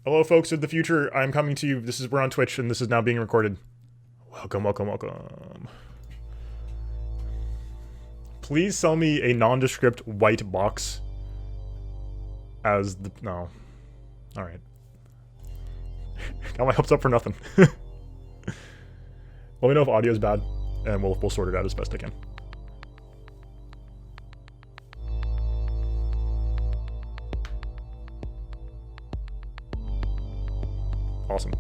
Hello, folks of the future. I'm coming to you. We're on Twitch, and this is now being recorded. Welcome, welcome, welcome. Please sell me a nondescript white box as the... No. Alright. Got my hopes up for nothing. Let me know if audio's bad, and we'll sort it out as best I can. Awesome.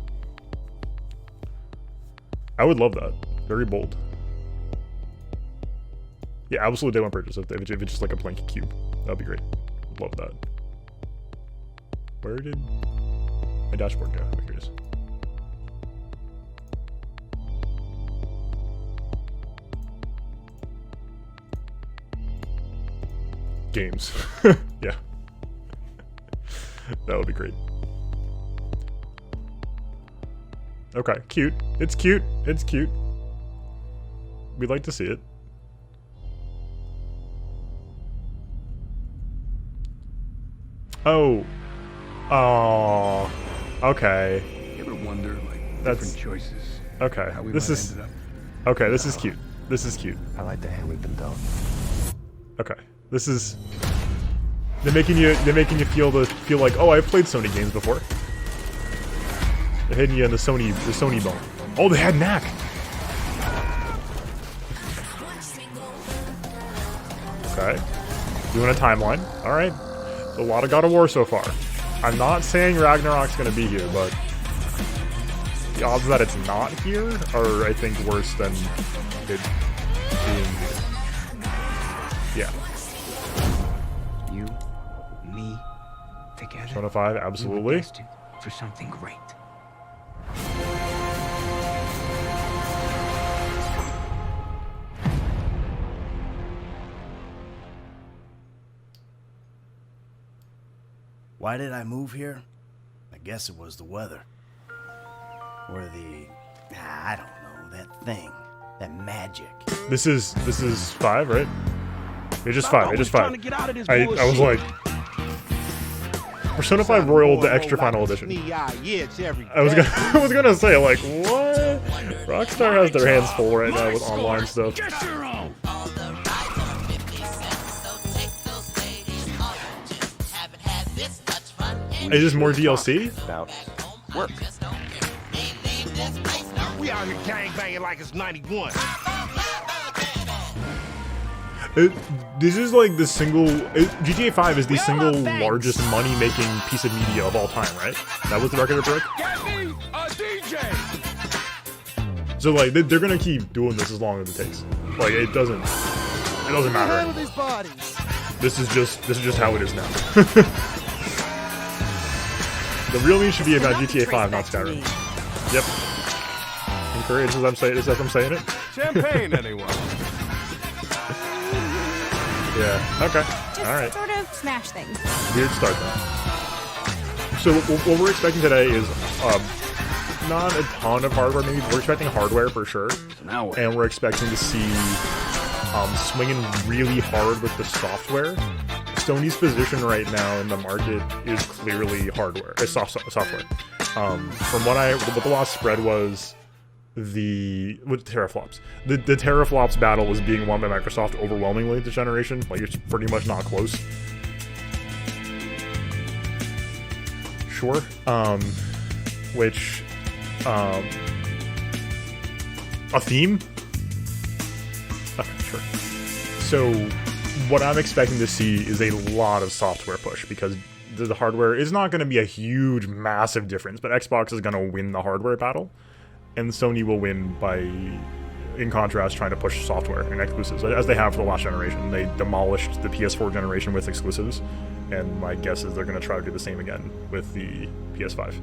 I would love that. Very bold. Yeah, absolute day one purchase if it's just like a blank cube. That'd be great. Love that. Where did my dashboard go? Here it is. Games. Yeah. That would be great. Okay, cute. It's cute. It's cute. We'd like to see it. Oh. Oh. Okay. You ever wonder, like, That's different choices? Okay. How we This might is ended up? okay. This is cute. This is cute. I like the hand we've been dealt. Okay. This is. They're making you feel like, oh, I've played Sony games before. They're hitting you in the Sony bone. Oh, they had Knack. Okay. Doing a timeline. All right. A lot of God of War so far. I'm not saying Ragnarok's gonna be here, but the odds that it's not here are, I think, worse than it being here. Yeah. You, me, together. Persona 5, absolutely. Destined for something great. Why did I move here? I guess it was the weather. Or the... I don't know, that thing. That magic. This is 5, right? It's just 5. It's just 5. I was like, Persona 5 Royal, the extra final edition. I was gonna say, like, what? Rockstar has their hands full right now with online stuff. Is this more DLC? About work. We out here gangbanging like it's 91. This is like the single... GTA 5 is the single largest money-making piece of media of all time, right? That was the record it broke? Get me a DJ! So, like, they're gonna keep doing this as long as it takes. Like, it doesn't matter. This is just how it is now. The real news should be about GTA 5, not Skyrim. Yep. Encourage as I'm saying it. Champagne, anyone? Yeah. Okay. Just All right. sort of smash things. Weird start though. So what we're expecting today is not a ton of hardware. Maybe we're expecting hardware for sure, Now what? and we're expecting to see swinging really hard with the software. Sony's position right now in the market is clearly hardware, software. From what the last spread was, with teraflops. The teraflops battle was being won by Microsoft overwhelmingly this generation. Like, it's pretty much not close. Sure. Which a theme? Okay, sure. So what I'm expecting to see is a lot of software push, because the hardware is not going to be a huge, massive difference, but Xbox is going to win the hardware battle, and Sony will win by, in contrast, trying to push software and exclusives, as they have for the last generation. They demolished the PS4 generation with exclusives, and my guess is they're going to try to do the same again with the PS5.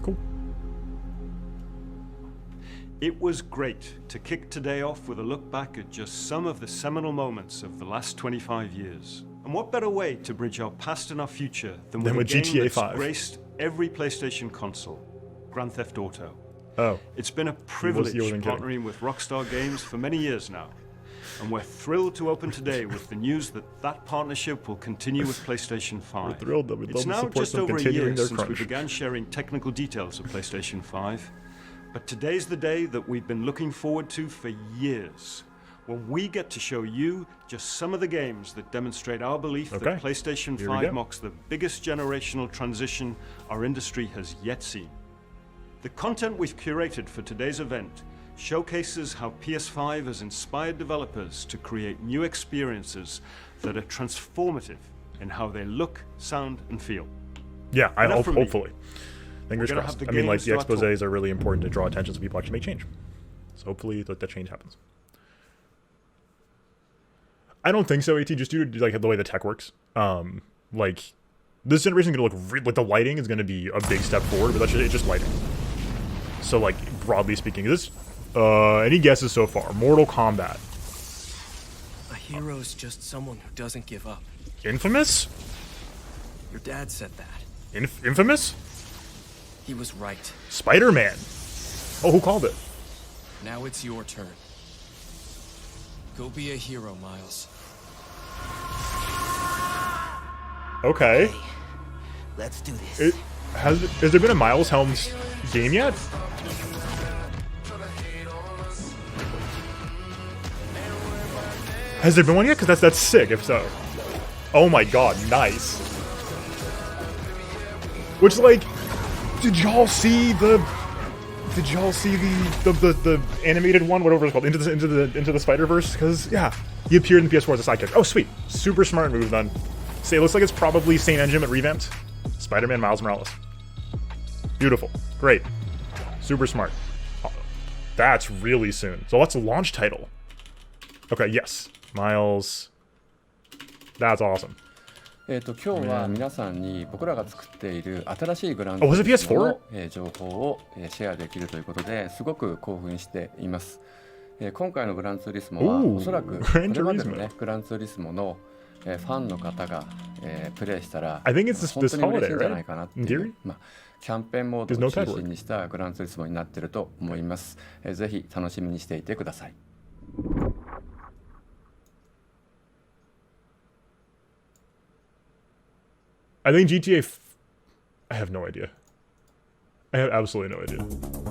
Cool. It was great to kick today off with a look back at just some of the seminal moments of the last 25 years. And what better way to bridge our past and our future than with a game GTA that's 5. graced every PlayStation console, Grand Theft Auto. Oh. It's been a He privilege wasn't kidding. partnering with Rockstar Games for many years now. And we're thrilled to open today with the news that that partnership will continue with PlayStation 5. We're thrilled that we'd love It's to now support just them over a continuing year their since we crunch. began sharing technical details of PlayStation 5. But today's the day that we've been looking forward to for years, when we get to show you just some of the games that demonstrate our belief that PlayStation Here we 5 go. marks the biggest generational transition our industry has yet seen. The content we've curated for today's event showcases how PS5 has inspired developers to create new experiences that are transformative in how they look, sound, and feel. Yeah, I Enough hope, from me. hopefully. Fingers gonna crossed. have I the mean, like, games the to our talk. exposés are really important to draw attention so people actually make change. So hopefully that change happens. I don't think so, AT, just due to like the way the tech works. Like, this generation is going to look, like, the lighting is going to be a big step forward, but it's just lighting. So, like, broadly speaking, this, any guesses so far? Mortal Kombat. A hero's just someone who doesn't give up. Infamous? Your dad said that. Infamous? He was right. Spider-Man. Oh, who called it? Now it's your turn. Go be a hero, Miles. Okay. Let's do this. Has there been a Miles Helms game yet? Has there been one yet? Because that's sick, if so. Oh my god, nice. Which, like, did y'all see the animated one, whatever it's called, into the Spider-Verse? Because yeah, he appeared in PS4 as a sidekick. Oh sweet, super smart move then. Say, it looks like it's probably same engine but revamped. Spider-Man Miles Morales. Beautiful, great, super smart. Oh, that's really soon. So what's the launch title? Okay, yes, Miles. That's awesome. 今日は皆さんに僕らが作っている新しいグラン Oh, was it ツーリスモ PS4? の情報をシェアできるということですごく興奮しています。今回のグランツーリスモは Ooh, おそらくこ Gran れまでの Turismo. ねグランツーリスモのファンの方がプレイしたら I think it's 本 this 当に嬉しい holiday, んじゃないかなってい right? In う theory? まあキャンペーンモード There's no を中 tide word. 心にしたグランツーリスモになっていると思います。ぜひ楽しみにしていてください。I think GTA. I have no idea. I have absolutely no idea.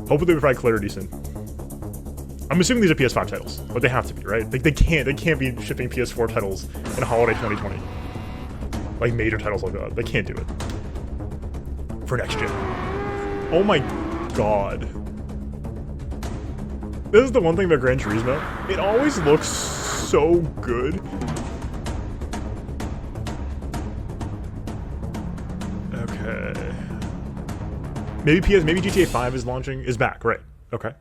Hopefully, they provide clarity soon. I'm assuming these are PS5 titles, but they have to be, right? They can't be shipping PS4 titles in holiday 2020. Like major titles like that. They can't do it for next gen. Oh my god. This is the one thing about Gran Turismo. It always looks so good. Okay. Maybe GTA 5 is launching, is back, right? Okay.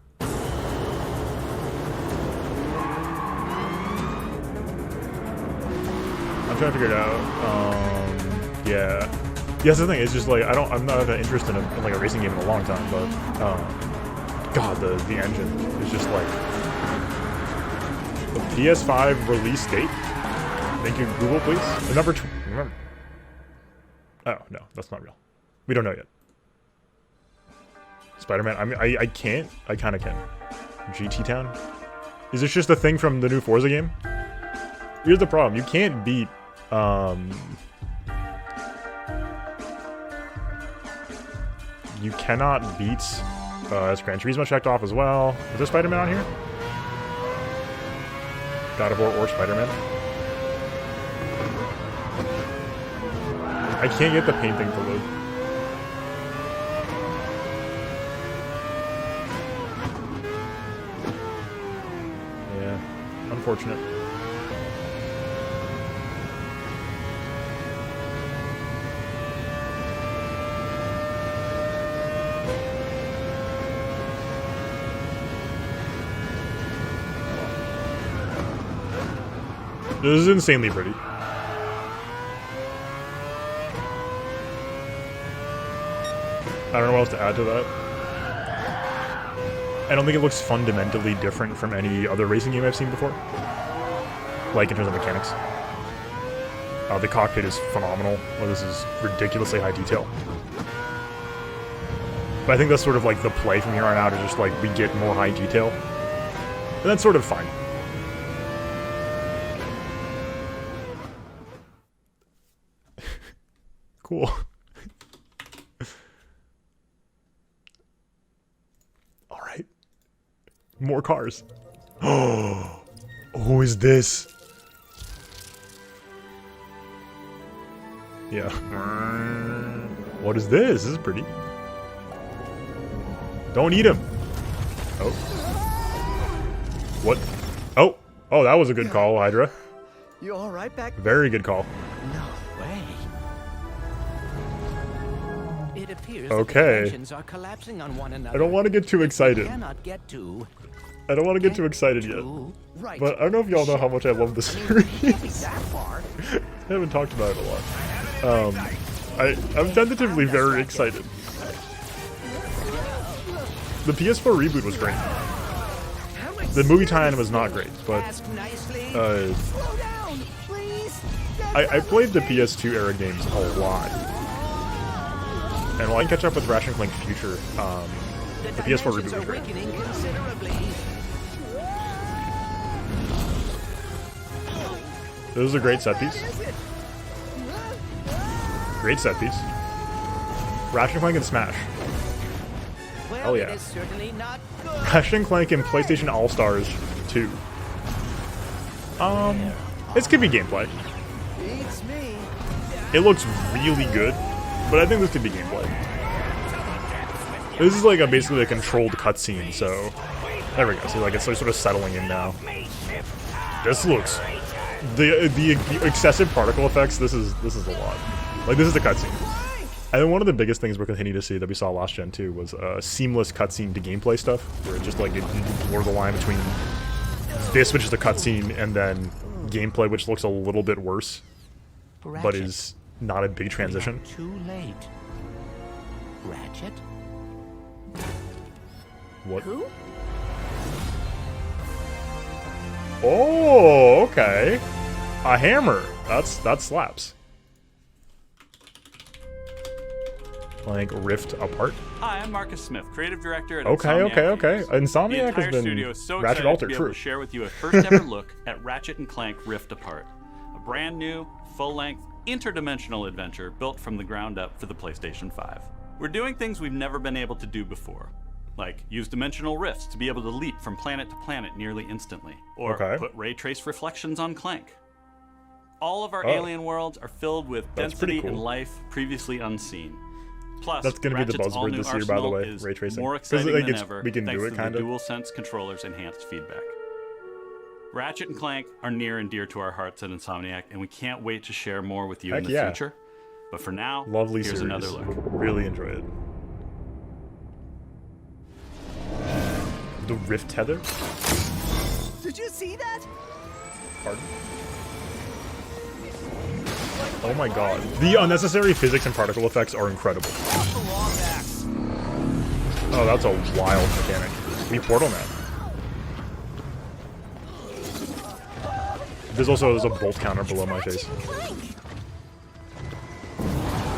I'm trying to figure it out. Yeah. Yes, the thing is just like I'm not that interested in like a racing game in a long time, but God, the engine is just like the PS5 release date. Thank you, Google, please. The number remember. Oh no, that's not real. We don't know yet. Spider-Man. I mean, I can't. I kind of can. GT Town. Is this just a thing from the new Forza game? Here's the problem. You can't beat. You cannot beat. Is Gran Turismo checked off as well? Is there Spider-Man on here? God of War or Spider-Man? I can't get the paint thing to load. Yeah, unfortunate. This is insanely pretty. I don't know what else to add to that. I don't think it looks fundamentally different from any other racing game I've seen before. Like, in terms of mechanics. The cockpit is phenomenal. Well, this is ridiculously high detail. But I think that's sort of like the play from here on out, is just like, we get more high detail. And that's sort of fine. Cool. All right. More cars. Oh, who is this? Yeah. What is this? This is pretty. Don't eat him. Oh. What? Oh. Oh, that was a good call, Hydra. You all right back? Very good call. No way. It appears Okay. that the dimensions are collapsing on one another. I don't want to get too excited. Cannot get to. I don't want to get too excited yet. Right. But I don't know if y'all know how much I love this series. Can't be that far. I haven't talked about it a lot. I'm tentatively very excited. The PS4 reboot was great. The movie tie-in was not great, but Ask nicely. uh, Slow down, please. I played the PS2 era games a lot. And while I can catch up with Ratchet and Clank Future, the PS4 reboot dimensions was are great. weakening considerably. This was a great set piece. Great set piece. Ratchet and Clank and Smash. Well, Hell yeah. it is certainly not good. Ratchet and Clank and PlayStation All-Stars 2. This could be gameplay. Beats me. It looks really good, but I think this could be gameplay. This is like basically a controlled cutscene, so there we go. So like it's sort of settling in now. This looks the excessive particle effects. This is a lot. Like this is the cutscene. And one of the biggest things we're continuing to see that we saw last gen too was seamless cutscene to gameplay stuff, where it just like it blurs the line between this, which is the cutscene, and then gameplay, which looks a little bit worse, but is not a big transition. Too late. Ratchet? What? Who? Oh, okay. A hammer. That slaps. Like Rift Apart. Hi, I'm Marcus Smith, creative director at Okay, Insomniac okay. Games. Insomniac The has entire been studio is so Ratchet excited Alter, to be able true. to share with you a first ever look at Ratchet and Clank Rift Apart, a brand new, full-length, interdimensional adventure built from the ground up for the PlayStation 5. We're doing things we've never been able to do before, like use dimensional rifts to be able to leap from planet to planet nearly instantly, or put ray trace reflections on Clank. All of our alien worlds are filled with That's pretty density and cool. life previously unseen. Plus, That's gonna be the Ratchet's buzzword all-new this year, by the arsenal way, is ray tracing. more 'Cause, exciting like, than it's- ever, we can thanks do it, to kinda. the DualSense controller's enhanced feedback. Ratchet and Clank are near and dear to our hearts at Insomniac, and we can't wait to share more with you Heck in the yeah. future. But for now, Lovely here's series. another look. Really enjoy it. The Rift Tether? Did you see that? Pardon? Oh my god. The unnecessary physics and particle effects are incredible. Oh, that's a wild mechanic. We portal now. There's also a bolt counter below my face.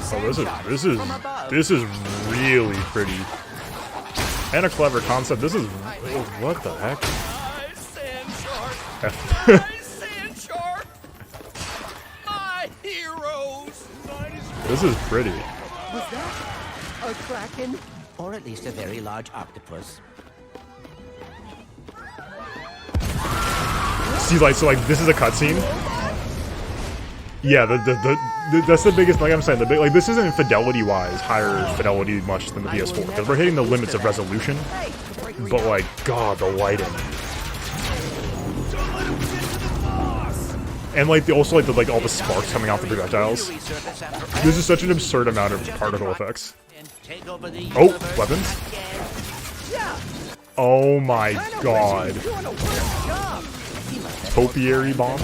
Oh, this is really pretty. And a clever concept. This is what the heck? Sand shark! My heroes! This is pretty. Was that a kraken? Or at least a very large octopus. See, like, so, like, this is a cutscene. Yeah, that's the biggest. Like I'm saying, like this isn't fidelity-wise higher fidelity much than the PS4 because we're hitting the limits of resolution. But like, God, the lighting. And like also like all the sparks coming off the projectiles. This is such an absurd amount of particle effects. Oh, weapons. Oh my god. Topiary bomb.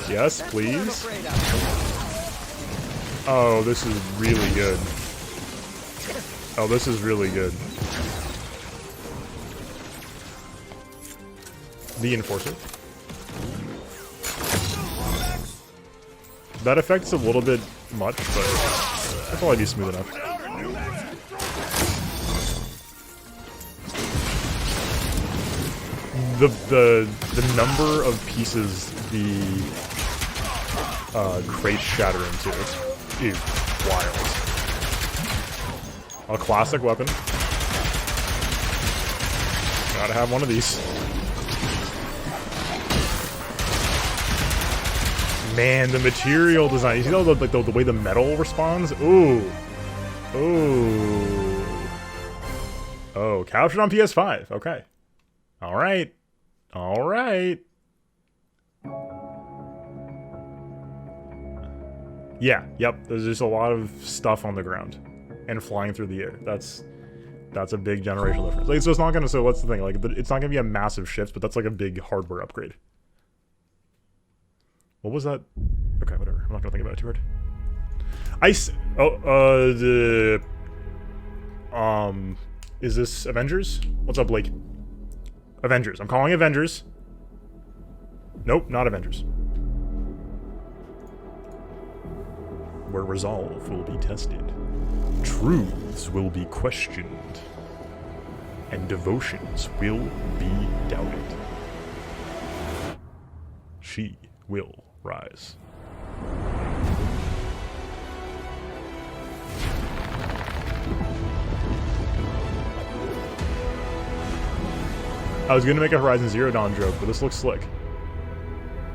Yes, please. Oh, this is really good. Oh, this is really good. The Enforcer. That effect's a little bit much, but it'll probably be smooth enough. The number of pieces the crates shatter into is wild. A classic weapon. Gotta have one of these. Man, the material design. You see the way the metal responds? Ooh. Ooh. Oh, captured on PS5. Okay. Alright. Alright. Yeah, yep. There's just a lot of stuff on the ground. And flying through the air. That's a big generational difference. Like, so it's not gonna, so what's the thing? Like, it's not gonna be a massive shift, but that's like a big hardware upgrade. What was that? Okay, whatever. I'm not gonna think about it too hard. Is this Avengers? What's up, Blake? Avengers. I'm calling Avengers. Nope, not Avengers. Where resolve will be tested, truths will be questioned, and devotions will be doubted. She will rise. I was gonna make a Horizon Zero Dawn joke, but this looks slick.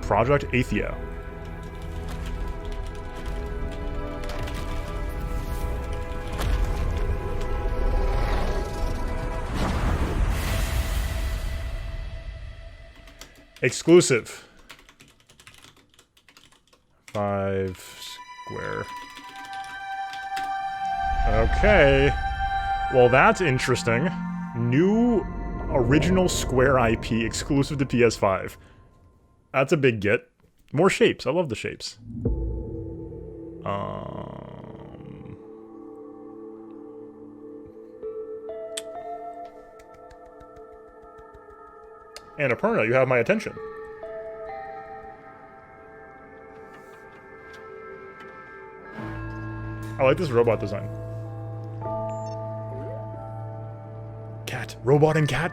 Project Athia. Exclusive. 5 square. Okay. Well, that's interesting. New original Square IP exclusive to PS5. That's a big get. More shapes. I love the shapes. And Annapurna, you have my attention. I like this robot design. Cat. Robot and cat?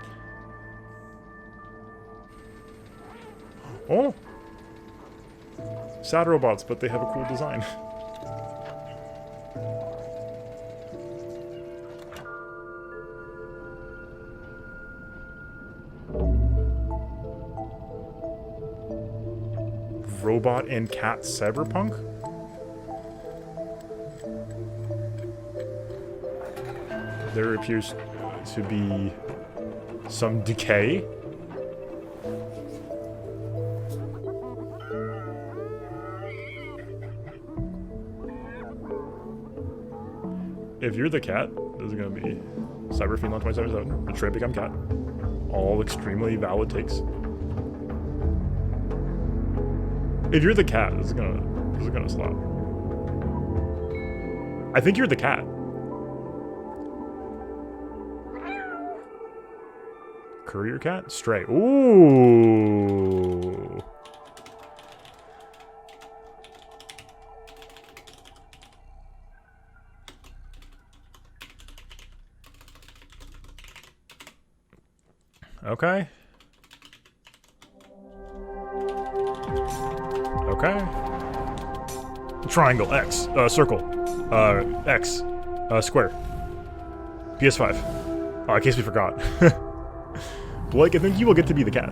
Oh! Sad robots, but they have a cool design. Robot and cat cyberpunk? There appears to be some decay. If you're the cat, this is going to be Cyber Fiendland 2077, Betray Become Cat. All extremely valid takes. If you're the cat, this is gonna slap. I think you're the cat. Courier cat? Stray. Ooh. Okay. Okay. Triangle, X, circle, X, square. PS5. Oh, in case we forgot. Blake, I think you will get to be the cat.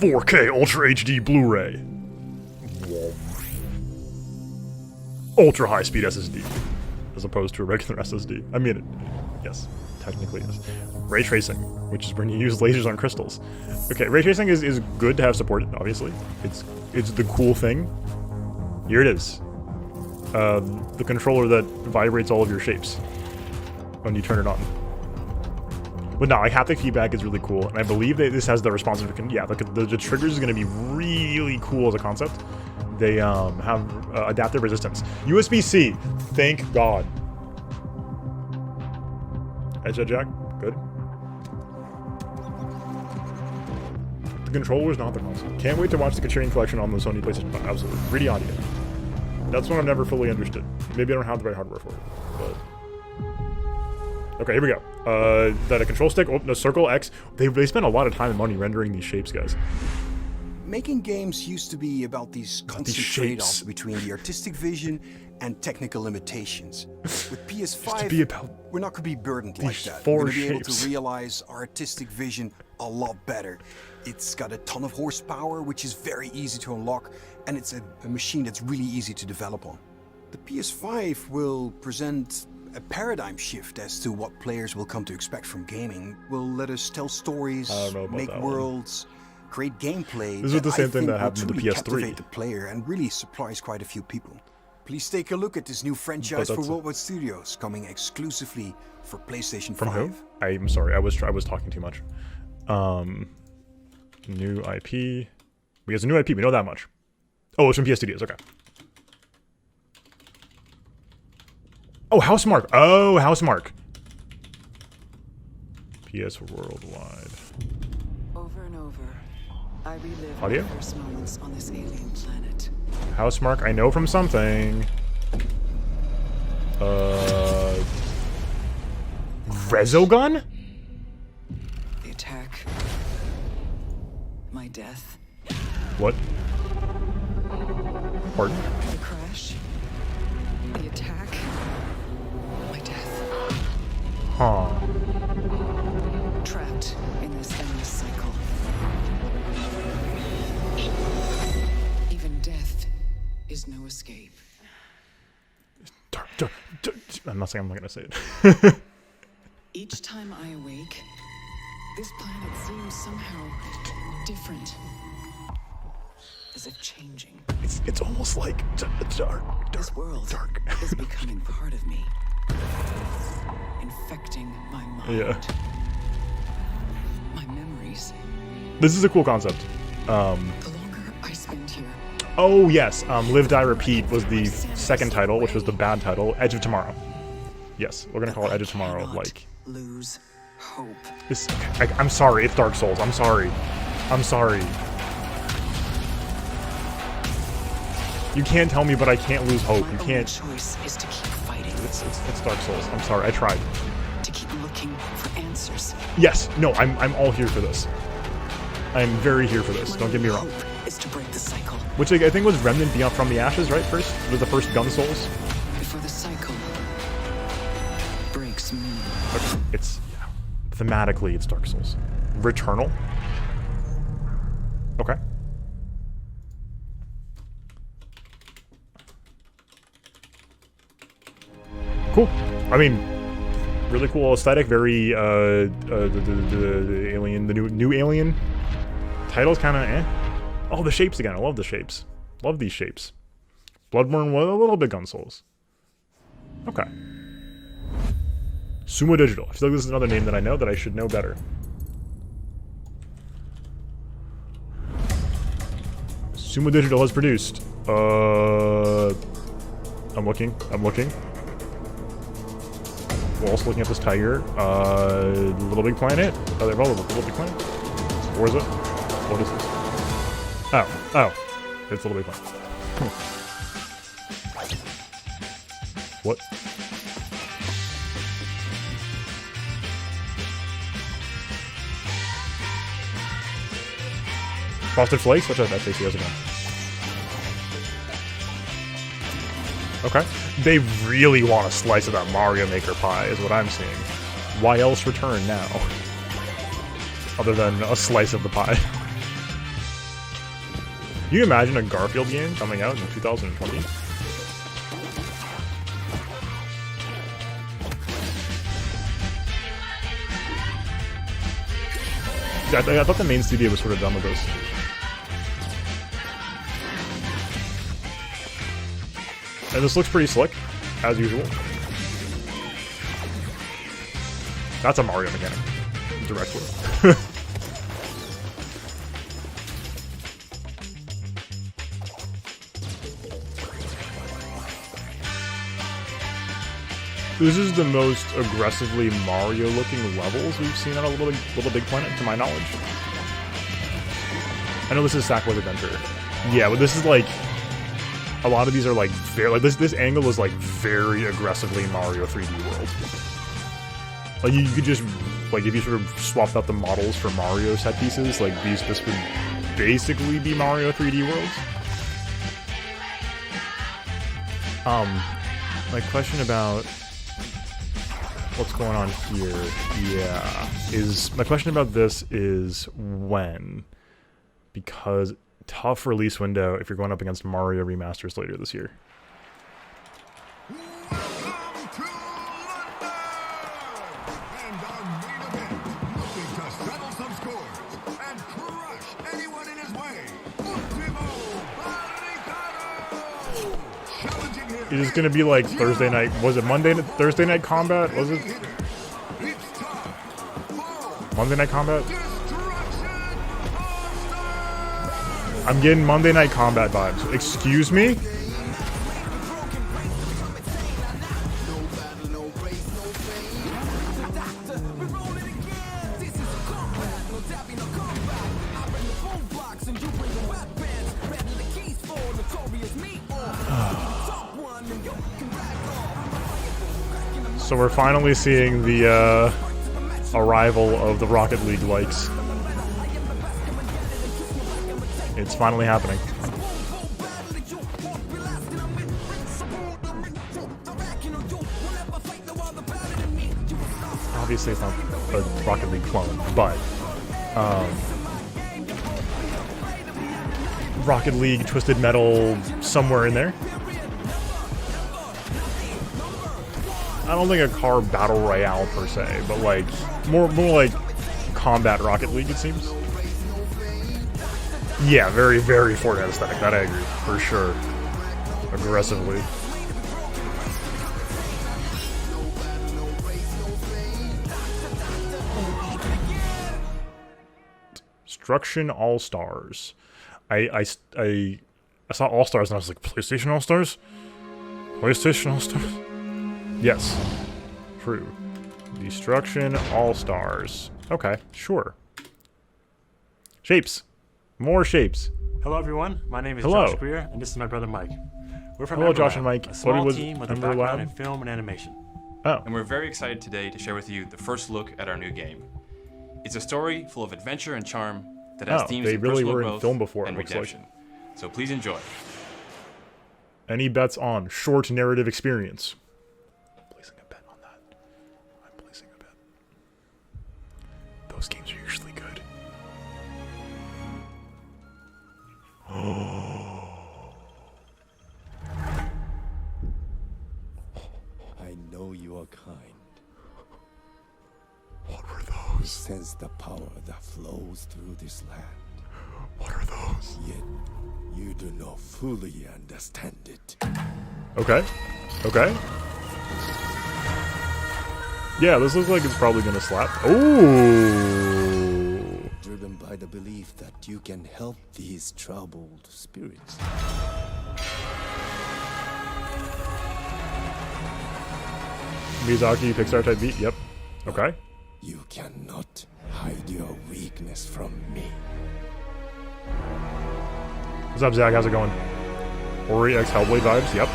4K Ultra HD Blu-ray. Ultra high-speed SSD. As opposed to a regular SSD. I mean, yes, technically yes. Ray tracing, which is when you use lasers on crystals. Okay, ray tracing is good to have supported, obviously. It's the cool thing. Here it is. The controller that vibrates all of your shapes when you turn it on. But no, like, haptic feedback is really cool, and I believe that this has the responsive. Yeah, the triggers is going to be really cool as a concept. They have adaptive resistance. USB-C, thank God. Edge jack, good. The controller is not the console. Can't wait to watch the Criterion Collection on the Sony PlayStation 5. Absolutely. 3D audio. That's one I've never fully understood. Maybe I don't have the right hardware for it, but... Okay, here we go. That a control stick, oh, no, circle, X. They spent a lot of time and money rendering these shapes, guys. Making games used to be about these constant trade-offs between the artistic vision and technical limitations. With PS5, we're not going to be burdened like that. We're going to be able to realize our artistic vision a lot better. It's got a ton of horsepower, which is very easy to unlock, and it's a machine that's really easy to develop on. The PS5 will present a paradigm shift as to what players will come to expect from gaming. Will let us tell stories, make worlds, create gameplay. This is the same thing that happened to the PS3. Captivate the player and really surprise quite a few people. Please take a look at this new franchise for Worldwide Studios, coming exclusively for PlayStation 5. From who? I'm sorry, I was talking too much. New IP. We have a new IP. We know that much. Oh, it's from PS Studios. Okay. Oh, Housemark. Oh, Housemark. PS Worldwide. Over and over, I relive Audio? my first moments on this alien planet. Housemark, I know from something. Resogun? The attack. My death. What? Pardon? The crash. The attack. My death. Huh. Trapped in this endless cycle. Even death is no escape. Dark. I'm not saying I'm not gonna say it. Each time I awake, this planet seems somehow different. As if changing. It's almost like dark. This world is becoming part of me. Infecting my mind. Yeah. My memories. This is a cool concept. The longer I spend here. Oh yes, Live Die Repeat was the second title, which was the bad title, Edge of Tomorrow. Yes, we're gonna call it Edge of Tomorrow. Like lose hope. This. I'm sorry, it's Dark Souls. I'm sorry. You can't tell me, but I can't lose hope. You can't. Choice is to keep fighting. It's Dark Souls. I'm sorry. I tried. To keep looking for answers. Yes. No. I'm all here for this. I'm very here for this. Don't get me wrong. Is to break the cycle. Which I think was Remnant Beyond From the Ashes, right? First, it was the first Gun Souls. Before the cycle breaks me. Okay. It's thematically it's Dark Souls. Returnal. Okay. Cool. I mean, really cool aesthetic. Very the alien, the new alien. Title's kind of eh. Oh, the shapes again. I love the shapes. Love these shapes. Bloodborne with a little bit Gun Souls. Okay. Sumo Digital. I feel like this is another name that I know that I should know better. Sumo Digital has produced. I'm looking. We're also looking at this tiger. Little Big Planet. Oh, they're all Little Big Planet. Or is it? What is this? Oh. It's Little Big Planet. What? Frosted Flakes? What's that tasty as again? Okay. They really want a slice of that Mario Maker pie, is what I'm seeing. Why else return now? Other than a slice of the pie. Can you imagine a Garfield game coming out in 2020? I thought the main studio was sort of done with this. And this looks pretty slick, as usual. That's a Mario mechanic, directly. This is the most aggressively Mario-looking levels we've seen on a Little Big Planet, to my knowledge. I know this is Sackboy's Adventure. Yeah, but this is like... A lot of these are like very... Like this angle is like very aggressively Mario 3D World. Like you could just... Like if you sort of swapped out the models for Mario set pieces, like this would basically be Mario 3D Worlds. My question about what's going on here, my question about this is when, because tough release window if you're going up against Mario remasters later this year. It is going to be like Thursday night. Was it Thursday night combat? Was it Monday night combat? I'm getting Monday night combat vibes. Excuse me? So we're finally seeing the arrival of the Rocket League likes. It's finally happening. Obviously it's not a Rocket League clone, but Rocket League, Twisted Metal, somewhere in there. I don't think a car battle royale per se, but like more like combat Rocket League, it seems. Yeah, very, very Fortnite aesthetic. That I agree, for sure. Aggressively. Destruction All Stars. I saw All Stars and I was like, PlayStation All Stars? PlayStation All Stars? Yes. True. Destruction All-Stars. Okay, sure. Shapes. More shapes. Hello, everyone. My name is Hello. Josh Greer, and this is my brother Mike. We're from Hello, Emberlab, Josh and Mike. a small What was team with a Emberlab? background in film and animation. Oh. And we're very excited today to share with you the first look at our new game. It's a story full of adventure and charm that has themes they of really personal were in growth film before, and it looks redemption. So please enjoy. Any bets on short narrative experience? I'm placing a bet on that. I'm placing a bet. Those games are usually good. I know you are kind. What were those? You sense the power that flows through this land. What are those? Yet, you do not fully understand it. Okay. Okay. Yeah, this looks like it's probably gonna slap. Ooh. Driven by the belief that you can help these troubled spirits. Miyazaki, Pixar type beat. Yep. Okay. You cannot hide your weakness from me. What's up, Zach? How's it going? Ori X Hellblade vibes. Yep.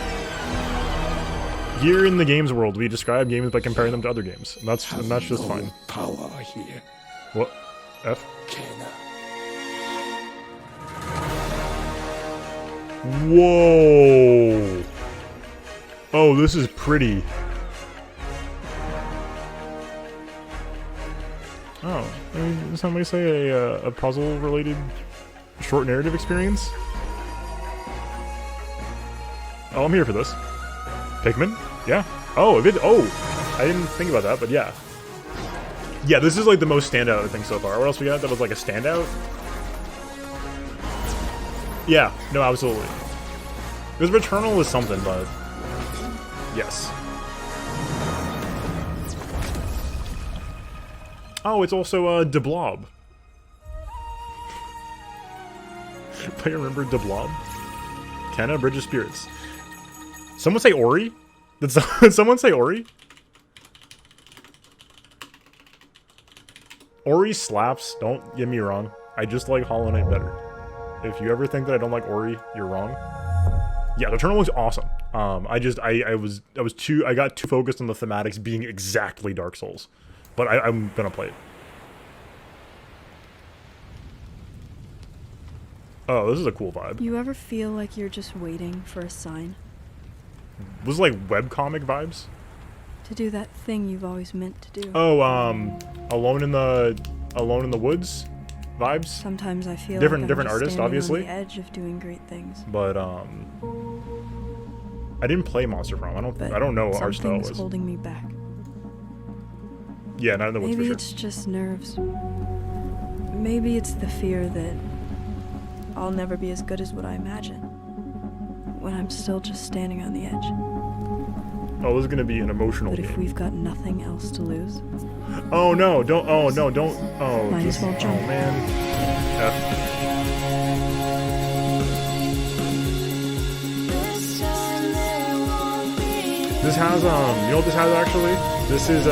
Here in the games world, we describe games by comparing them to other games. And that's just fine. Power here. What? F? Whoa! Oh, this is pretty. Oh, I mean, somebody say a puzzle-related short narrative experience? Oh, I'm here for this. Pikmin? Yeah. Oh, I didn't think about that, but yeah. Yeah, this is like the most standout, I think, so far. What else we got that was like a standout? Yeah, no, absolutely. Because Returnal was something, but... Yes. Oh, it's also De Blob. If I remember De Blob. Kenna, Bridge of Spirits. Someone say Ori? Did someone say Ori? Ori slaps, don't get me wrong. I just like Hollow Knight better. If you ever think that I don't like Ori, you're wrong. Yeah, the Returnal looks awesome. I got too focused on the thematics being exactly Dark Souls. But I'm gonna play it. Oh, this is a cool vibe. You ever feel like you're just waiting for a sign? Was it like webcomic vibes? To do that thing you've always meant to do. Oh, Alone in the Woods vibes. Sometimes I feel different like I'm just artist, standing obviously. on the edge of doing great things. But I didn't play Monster Prom. I don't know what art style was. Something's holding me back. Yeah, not in the woods for Maybe sure. it's just nerves. Maybe it's the fear that I'll never be as good as what I imagine. When I'm still just standing on the edge. Oh, this is gonna be an emotional But if game. we've got nothing else to lose. Oh no! Don't! Oh no! Don't! Oh, Might as well jump. Oh man! This has you know what this has actually? This is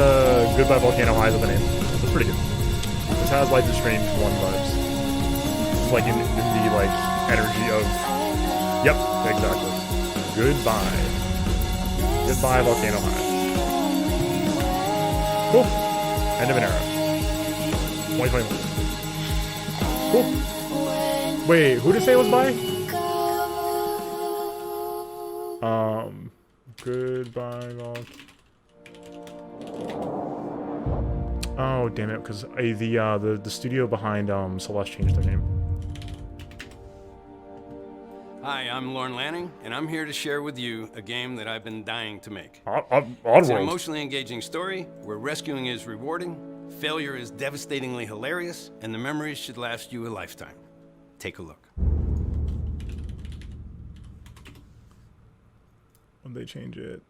Goodbye Volcano High is the name. It's pretty good. This has Life is Strange 1 vibes. It's like in the like energy of. Yep, exactly. Goodbye. Goodbye Volcano High. Cool. End of an era. 2021. Cool. Wait, who did it say it was by? Goodbye Volcano. Oh damn it! Because the studio behind Celeste changed their name. Hi, I'm Lorne Lanning, and I'm here to share with you a game that I've been dying to make. It's an Oddworld. emotionally engaging story where rescuing is rewarding, failure is devastatingly hilarious, and the memories should last you a lifetime. Take a look. What did they change it?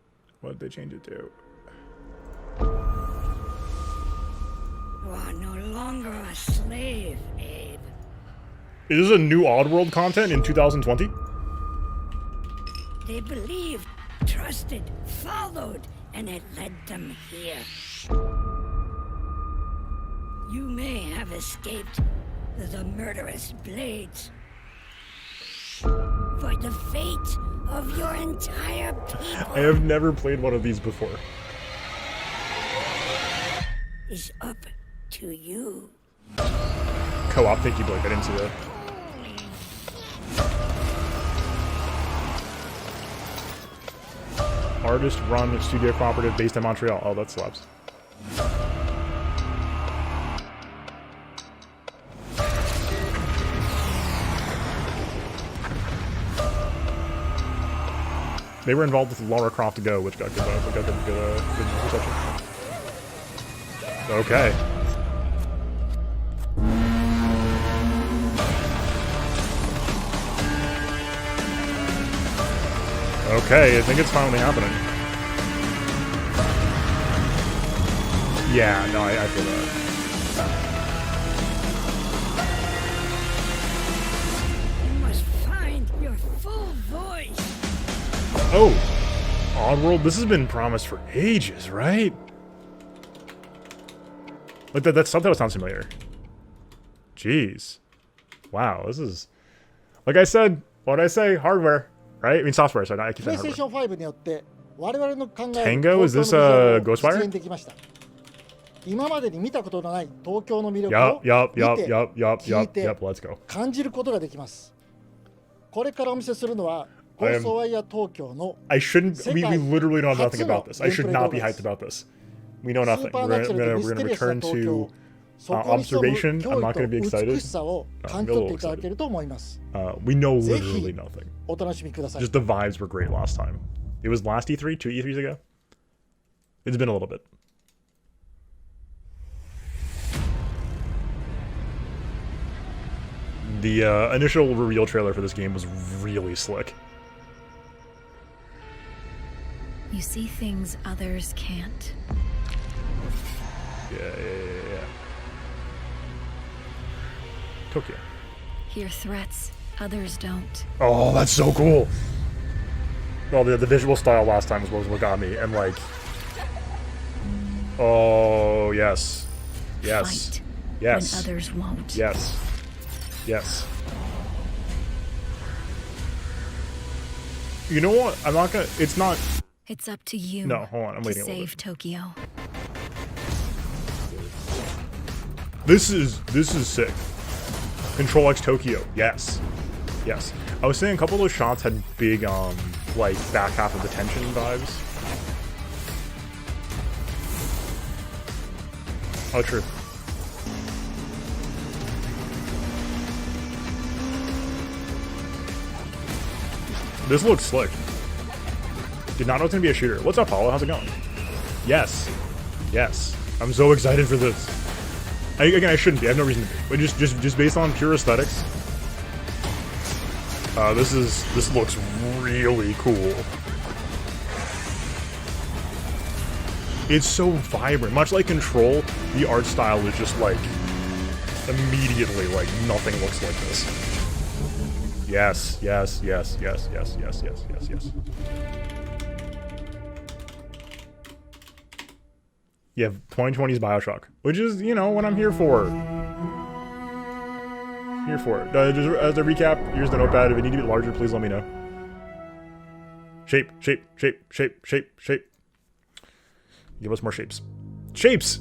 What did they change it to? You are no longer a slave, Abe. Is this a new Oddworld content in 2020? They believed, trusted, followed, and it led them here. You may have escaped the murderous blades, but the fate of your entire people I have never played one of these before. is up to you. Co-op, thank you, Blake. I didn't see that. Artist-run studio cooperative based in Montreal. Oh, that slaps. They were involved with Lara Croft Go, which got good reception. Okay. Okay, I think it's finally happening. Yeah, no, I feel that. You must find your full voice. Oh, Oddworld, this has been promised for ages, right? Like that subtitle sounds familiar. Jeez. Wow, this is... Like I said, what'd I say? Hardware, right? I mean software, so I keep saying hardware. PlayStation 5によって我々の考え Tango? Is this 東京の魅力を Ghostwire? 実現できました。今までに見たことのない東京の魅力 Yup, を yup, 見 yup, て yup, yup, 聞い yup, て yup, let's go. 感じることができます。これからお見せするのはゴーストワイヤー東京の I shouldn't. We literally know nothing 初の about this. I should not be hyped about this. We know nothing. We're gonna return to そこに潜む observation. 驚 I'm 異 not と gonna be 美 excited. しさを感じ取っていただけると思います。 We know ぜ literally ひ nothing. お楽しみください。 Just the vibes were great last time. It was last E3, 2 E3s ago. It's been a little bit. The initial reveal trailer for this game was really slick. You see things others can't. Yeah. Tokyo. Hear threats others don't. Oh, that's so cool. Well, the visual style last time was what got me, and like, oh yes, yes, Fight yes, when others won't. yes, yes. You know what? I'm not gonna. It's not. It's up to you. No, hold on. I'm to waiting a little save Tokyo. This is sick. Control X Tokyo. Yes. Yes. I was saying a couple of those shots had big, like, back half of the tension vibes. Oh, true. This looks slick. Did not know it's gonna be a shooter. What's up, Paulo? How's it going? Yes. Yes. I'm so excited for this. Again, I shouldn't be. I have no reason to be. But just based on pure aesthetics. This looks really cool. It's so vibrant. Much like Control, the art style is just like immediately like nothing looks like this. Yes, yes, yes, yes, yes, yes, yes, yes, yes. Yeah, 2020's Bioshock, which is, you know, what I'm here for. Here for it. Just as a recap, here's the notepad. If it need to be larger, please let me know. Shape, shape, shape, shape, shape, shape. Give us more shapes. Shapes!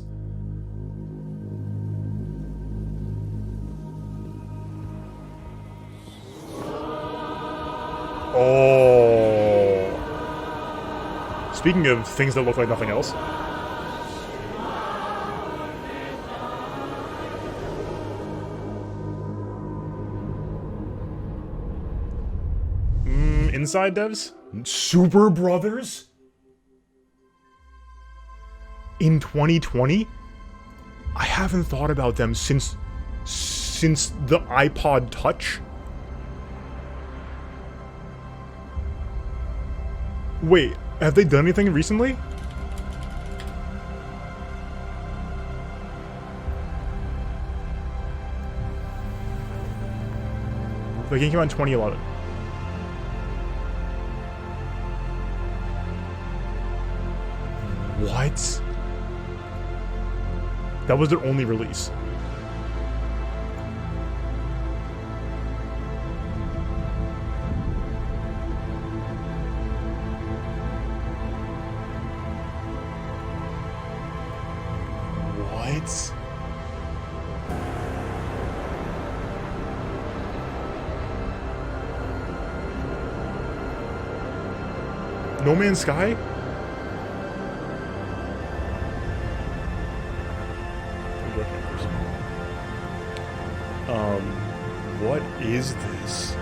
Oh. Speaking of things that look like nothing else. Inside devs? Super Brothers? In 2020? I haven't thought about them since the iPod Touch. Wait, have they done anything recently? The game came out in 2011. What? That was their only release. What? No Man's Sky? What is this?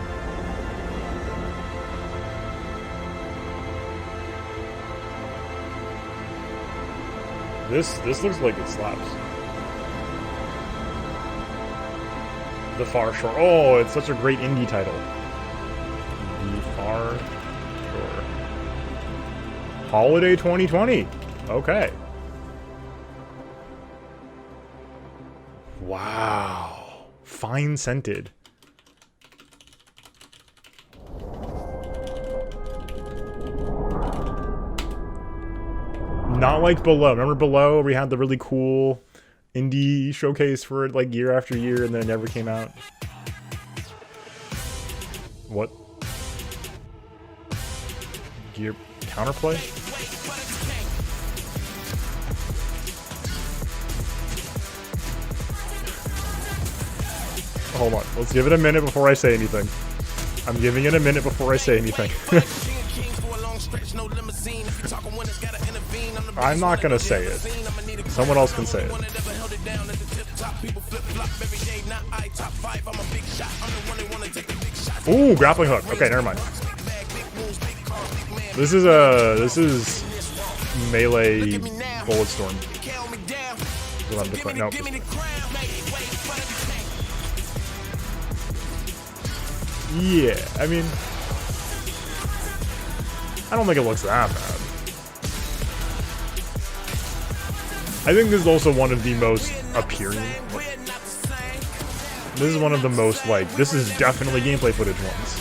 This looks like it slaps. The Far Shore. Oh, it's such a great indie title. The Far Shore. Holiday 2020. Okay. Wow. Fine scented. Not like Below. Remember Below? We had the really cool indie showcase for it like year after year and then it never came out. What? Gear counterplay? Hold on. Let's give it a minute before I say anything. I'm giving it a minute before I say anything. I'm not gonna say it. Someone else can say it. Ooh, grappling hook. Okay, never mind. This is melee bullet storm. Nope. Yeah, I mean, I don't think it looks that bad. I think this is also one of the most appealing. This is one of the most, like, this is definitely gameplay footage ones.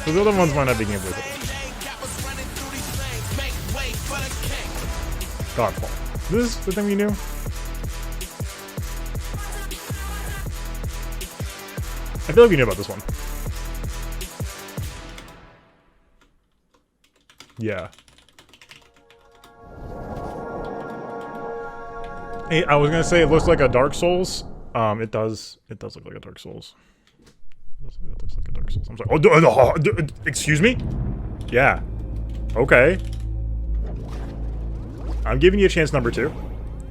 So the other ones might not be gameplay footage. Godfall. This is the thing we knew? I feel like we knew about this one. Yeah. Hey, I was gonna say it looks like a Dark Souls. It does look like a Dark Souls. That looks like a Dark Souls. I'm sorry. Oh, excuse me? Yeah. Okay. I'm giving you a chance number 2.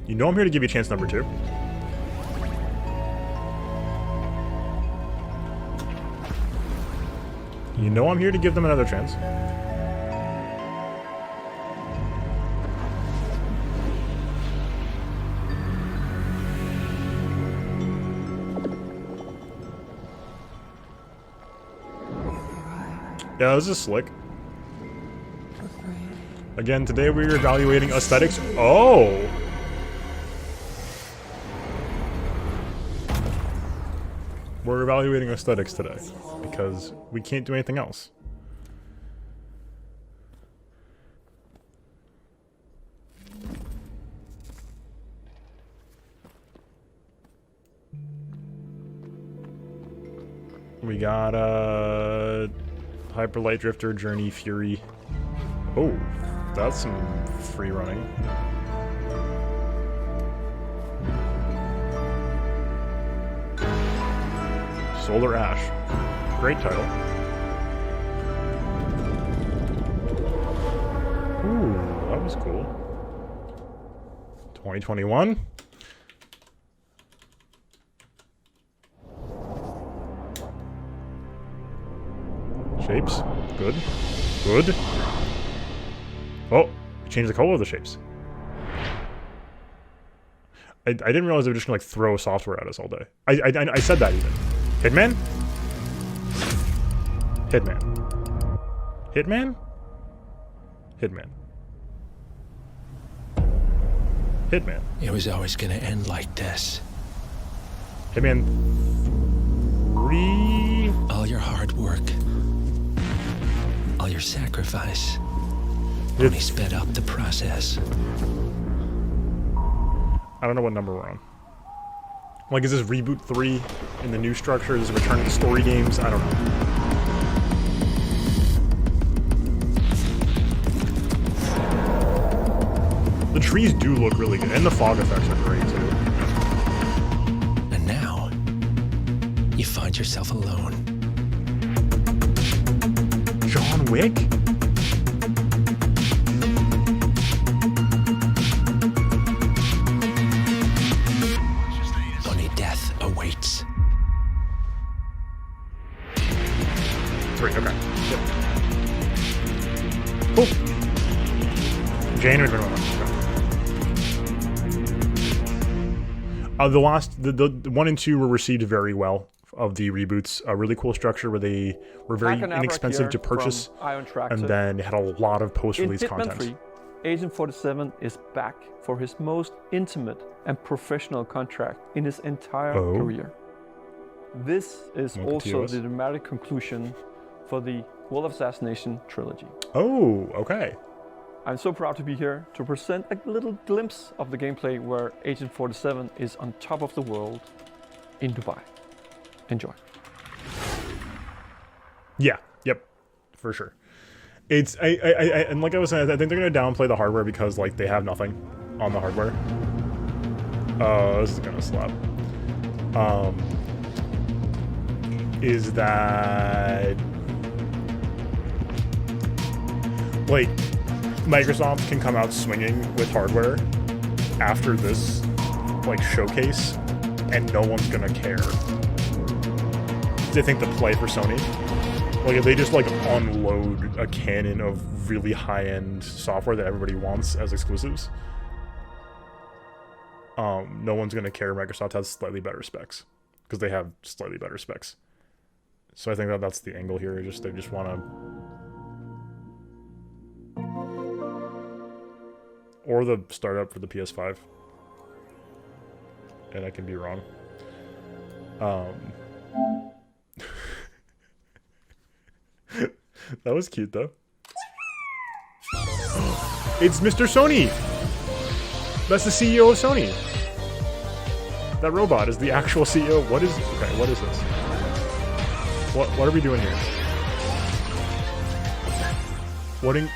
You know I'm here to give you a chance number 2. You know I'm here to give them another chance. Yeah, this is slick. Again, today we're evaluating aesthetics. Oh! We're evaluating aesthetics today, because we can't do anything else. We got Hyper Light Drifter, Journey, Fury. Oh, that's some free running. Solar Ash. Great title. Ooh, that was cool. 2021. Shapes. Good. Good. Oh, change the color of the shapes. I didn't realize they were just gonna like throw software at us all day. I said that even. Hitman? Hitman. Hitman? Hitman. Hitman. It was always gonna end like this. Hitman 3? All your hard work. All your sacrifice. Only sped up the process. I don't know what number we're on. Like, is this Reboot 3 in the new structure? Is this Return to the Story games? I don't know. The trees do look really good, and the fog effects are great, too. And now, you find yourself alone. John Wick? Awaits. 3, okay. Yep. Cool. January 21. The last, the 1 and 2 were received very well of the reboots. A really cool structure where they were very inexpensive to purchase, and then had a lot of post-release content. 3, Agent 47 is back for his most intimate and professional contract in his entire career. This is also the dramatic conclusion for the World of Assassination trilogy. Oh, okay. I'm so proud to be here to present a little glimpse of the gameplay where Agent 47 is on top of the world in Dubai. Enjoy. Yeah, yep, for sure. It's and like I was saying, I think they're gonna downplay the hardware because like they have nothing on the hardware. This is gonna slap. Is that like Microsoft can come out swinging with hardware after this like showcase, and no one's gonna care. They think the play for Sony. Like, if they just, like, unload a cannon of really high-end software that everybody wants as exclusives, no one's going to care. Microsoft has slightly better specs, because they have slightly better specs. So I think that that's the angle here. They just want to... Or the startup for the PS5. And I can be wrong. That was cute, though. It's Mr. Sony! That's the CEO of Sony. That robot is the actual CEO. What is... Okay, what is this? What are we doing here? What in...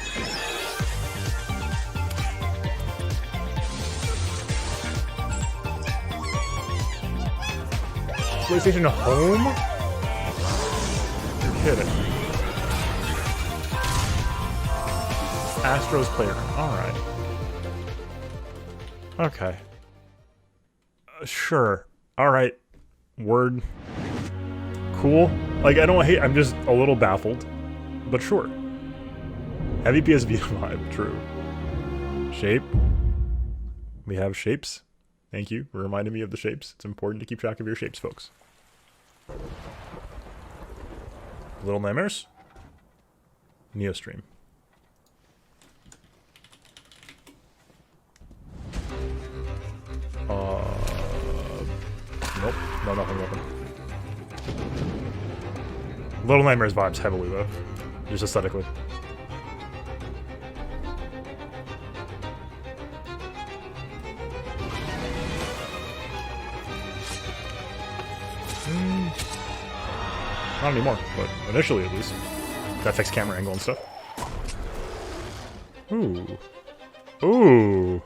PlayStation Home? kidding. Astro's Playground. Alright. Okay. Sure. Alright. Word. Cool. Like, I don't hate, I'm just a little baffled. But sure. Heavy PS Vita vibe, true. Shape. We have shapes. Thank you for reminding me of the shapes. It's important to keep track of your shapes, folks. Little Nightmares. Neostream. Nope. No, nothing. Little Nightmares vibes heavily, though. Just aesthetically. Not anymore, but initially at least. That fixed camera angle and stuff. Ooh. Ooh.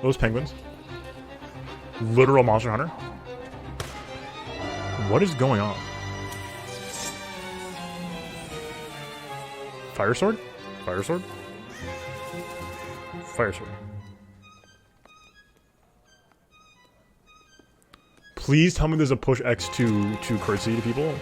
Those penguins. Literal Monster Hunter. What is going on? Fire sword? Fire sword? Fire sword. Please tell me there's a push X to curtsy to people.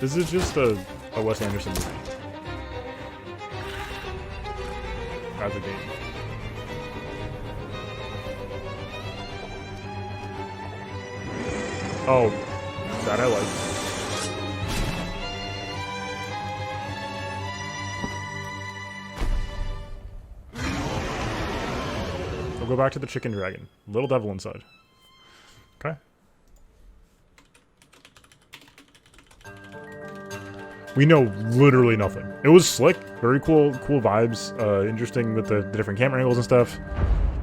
This is just a Wes Anderson movie. As a game. Oh, that I like. We'll go back to the chicken dragon. Little devil inside. Okay. We know literally nothing. It was slick, very cool vibes, interesting with the different camera angles and stuff.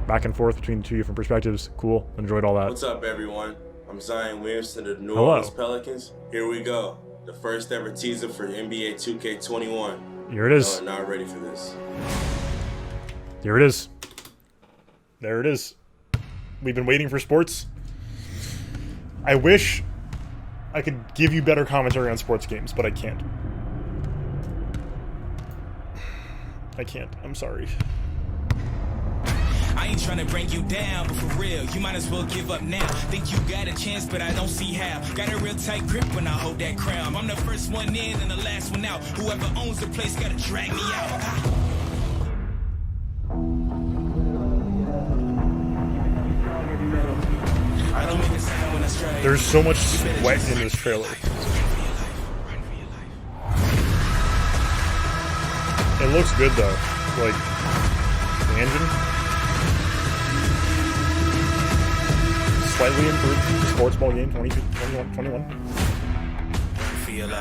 Back and forth between two different perspectives. Cool, enjoyed all that. What's up, everyone? I'm Zion Williamson of the New Orleans Pelicans. Here we go. The first ever teaser for NBA 2K21. Here it is. No, not ready for this. Here it is. There it is. We've been waiting for sports. I wish I could give you better commentary on sports games, but I can't. I can't. I'm sorry. I ain't trying to bring you down, but for real, you might as well give up now. Think you got a chance, but I don't see how. Got a real tight grip when I hold that crown. I'm the first one in and the last one out. Whoever owns the place gotta drag me out. I don't make a sound when I strike. There's so much sweat in this trailer. It looks good though. Like the engine. Slightly improved sports ball game 21.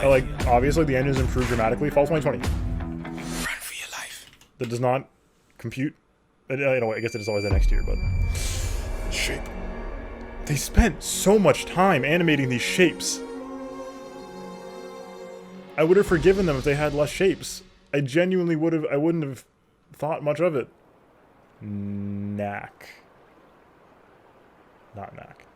Like obviously the engine's improved dramatically. Fall 2020. Run for your life. That does not compute. I guess it is always the next year, but shape. They spent so much time animating these shapes. I would have forgiven them if they had less shapes. I genuinely would have. I wouldn't have thought much of it. Knack. Not knack.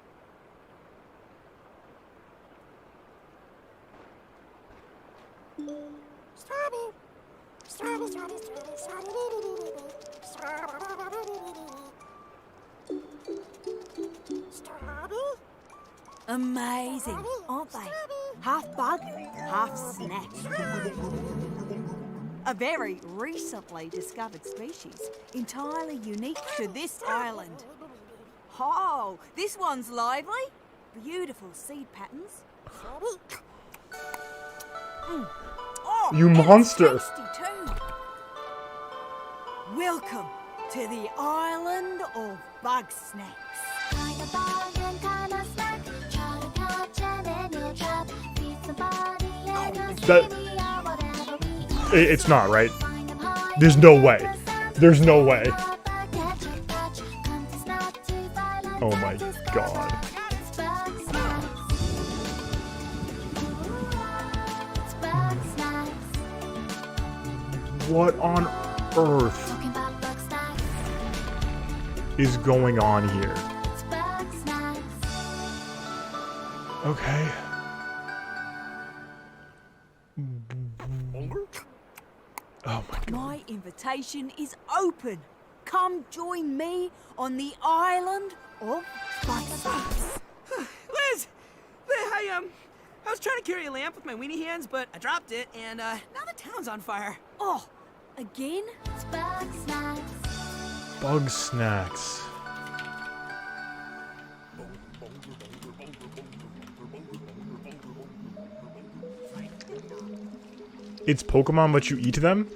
Amazing, aren't they? Half bug, half snack. A very recently discovered species, entirely unique to this island. Oh, this one's lively. Beautiful seed patterns. Oh, you monster! Tasty too. Welcome to the island of bug snacks. It's not, right? There's no way. There's no way. Oh my god. What on earth is going on here? Okay. Oh my god. My invitation is open. Come join me on the island of Bugsnax. Liz! I was trying to carry a lamp with my weenie hands, but I dropped it, and now the town's on fire. Oh, again? Bugsnax. It's Pokemon, but you eat them?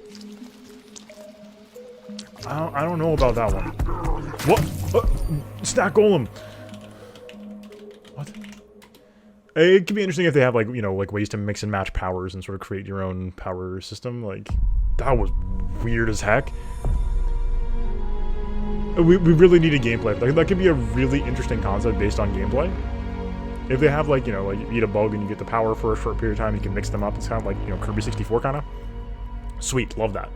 I don't know about that one. What? Snack Golem! What? It could be interesting if they have, like, you know, like ways to mix and match powers and sort of create your own power system. Like, that was weird as heck. We really need a gameplay. Like, that could be a really interesting concept based on gameplay. If they have, like, you know, like you eat a bug and you get the power for a short period of time, you can mix them up. It's kind of like, you know, Kirby 64 kind of. Sweet, love that.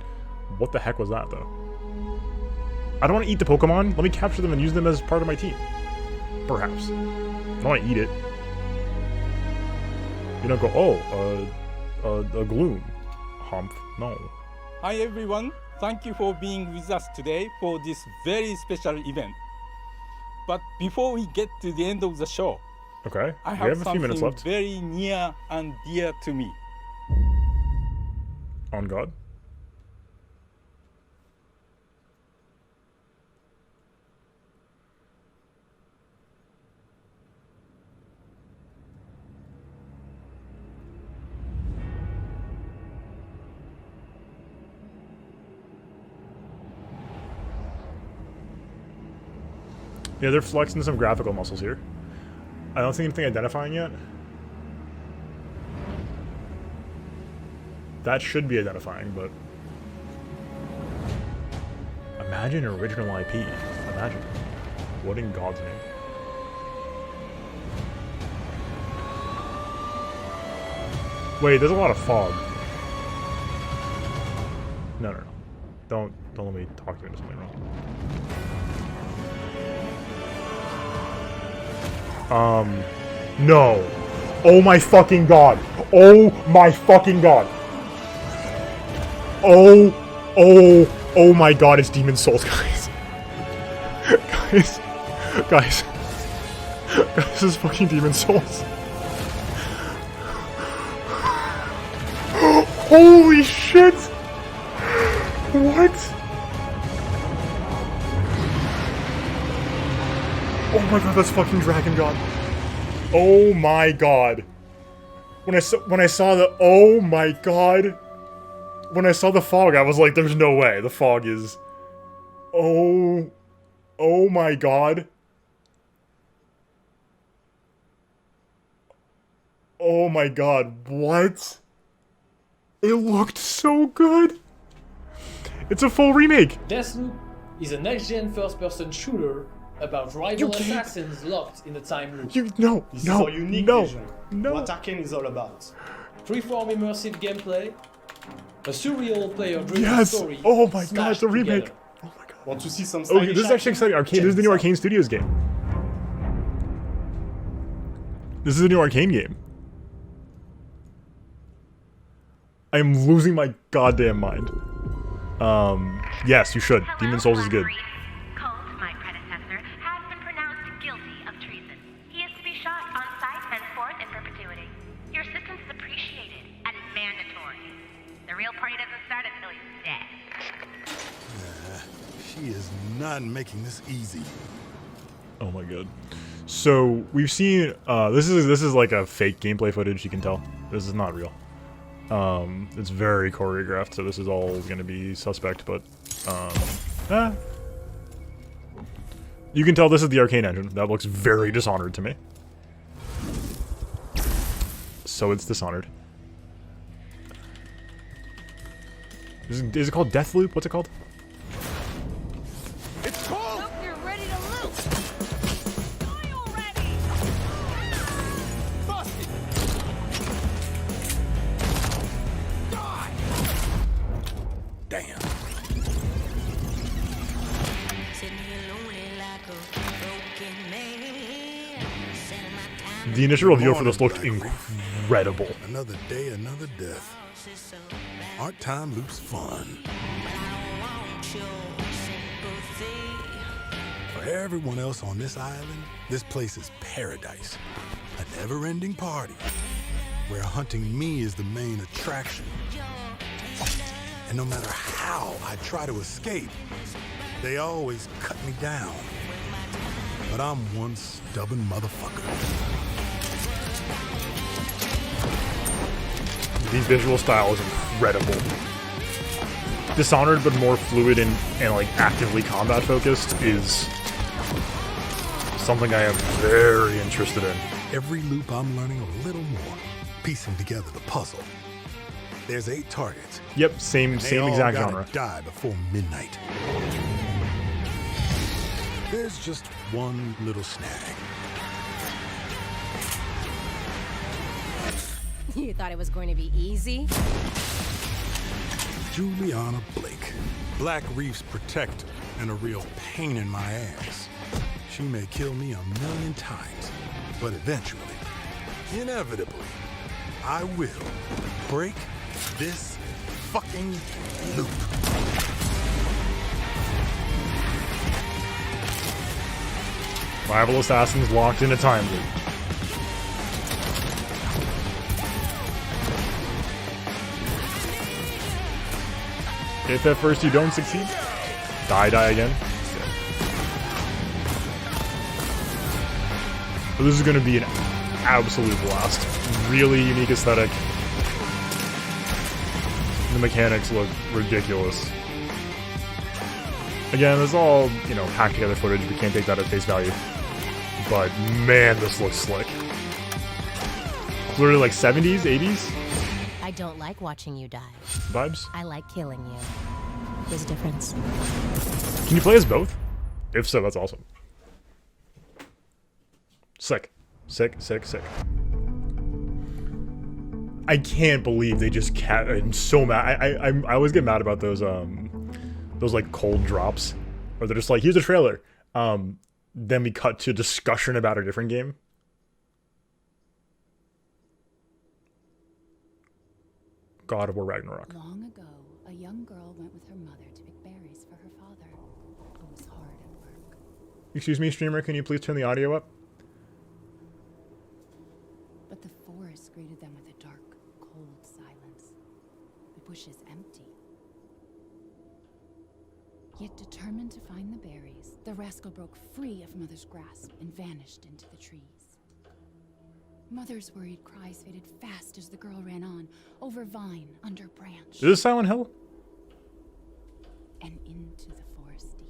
What the heck was that, though? I don't want to eat the Pokemon. Let me capture them and use them as part of my team. Perhaps. I don't want to eat it. You don't go, oh, a Gloom. Humph. No. Hi everyone. Thank you for being with us today for this very special event. But before we get to the end of the show, okay, I have a few minutes something left. very near and dear to me. On God. Yeah, they're flexing some graphical muscles here. I don't see anything identifying yet. That should be identifying, but... Imagine original IP. Imagine. What in God's name? Wait, there's a lot of fog. No. Don't let me talk you into something wrong. No. Oh my fucking god. Oh my fucking god. Oh my god, it's Demon Souls, guys. Guys, this is fucking Demon Souls. Holy shit! What? Oh my god, that's fucking Dragon God. Oh my god. When I saw the, oh my god. When I saw the fog, I was like, there's no way. The fog is, oh my god. Oh my god, what? It looked so good. It's a full remake. Deathloop is a next-gen first-person shooter about rival assassins locked in a time loop. This is our unique vision. What Arcane is all about. Freeform immersive gameplay, a surreal player-driven story. Oh my god, it's a remake. Together. Oh my god. Want to see some Oh, this is actually exciting. Arcane. This is the new Arcane Studios game. This is a new Arcane game. I am losing my goddamn mind. Yes, you should. Demon Souls is good. Colt, my predecessor, has been pronounced guilty of treason. He is to be shot on sight henceforth in perpetuity. Your assistance is appreciated and mandatory. The real party doesn't start until he's dead. She is not making this easy. Oh my god. So we've seen this is like a fake gameplay footage, you can tell. This is not real. It's very choreographed, so this is all gonna be suspect, but you can tell this is the Arcane engine. That looks very Dishonored to me. So it's Dishonored. Is it called Deathloop? What's it called? It's cold! Hope you're ready to loot! Die already! Busted! Die! Damn. The initial review for this looked incredible. Another day, another death. Aren't time loops fun? For everyone else on this island, this place is paradise. A never-ending party where hunting me is the main attraction. And no matter how I try to escape, they always cut me down. But I'm one stubborn motherfucker. The visual style is incredible. Dishonored, but more fluid and like actively combat focused, is something I am very interested in. Every loop I'm learning a little more, piecing together the puzzle. There's 8 targets. Yep, same exact genre. Die before midnight. There's just one little snag. You thought it was going to be easy? Juliana Blake, Black Reef's protector and a real pain in my ass. She may kill me 1,000,000 times, but eventually, inevitably, I will break this fucking loop. Rival assassins locked in a time loop. If at first you don't succeed, die again. But this is going to be an absolute blast. Really unique aesthetic. The mechanics look ridiculous. Again, this is all, you know, hacked together footage. We can't take that at face value. But man, this looks slick. Literally like 70s, 80s. I don't like watching you die. Vibes? I like killing you. There's a difference. Can you play as both? If so, that's awesome. Sick. Sick. I can't believe they just I'm so mad. I always get mad about those like cold drops. Where they're just like, here's a trailer. Then we cut to discussion about a different game. God of War Ragnarok. Long ago, a young girl went with her mother to pick berries for her father, who was hard at work. Excuse me, streamer, can you please turn the audio up? But the forest greeted them with a dark, cold silence. The bushes empty. Yet determined to find the berries, the rascal broke free of Mother's grasp and vanished into the trees. Mother's worried cries faded fast as the girl ran on, over vine, under branch. Is this Silent Hill? And into the forest deep.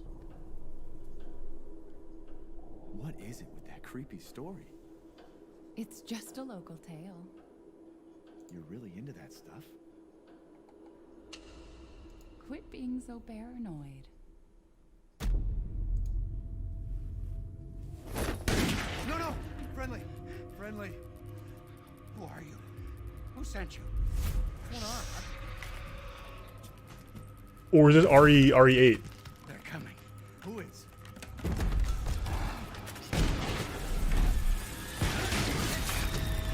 What is it with that creepy story? It's just a local tale. You're really into that stuff? Quit being so paranoid. No! Friendly! Who are you? Who sent you? What's going on? Or is this RE8? They're coming. Who is?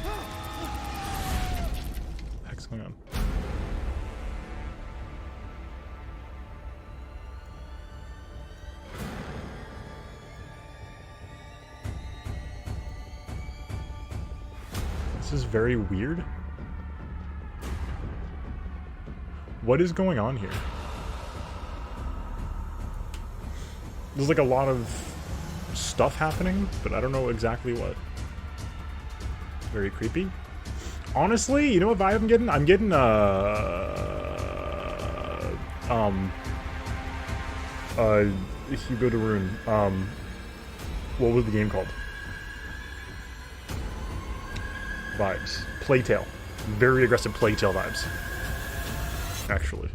What the heck's going on? This is very weird. What is going on here? There's like a lot of stuff happening, but I don't know exactly what. Very creepy. Honestly, you know what vibe I'm getting? I'm getting Hugo de Rune. What was the game called? Vibes. Playtale. Very aggressive Playtale vibes. Actually.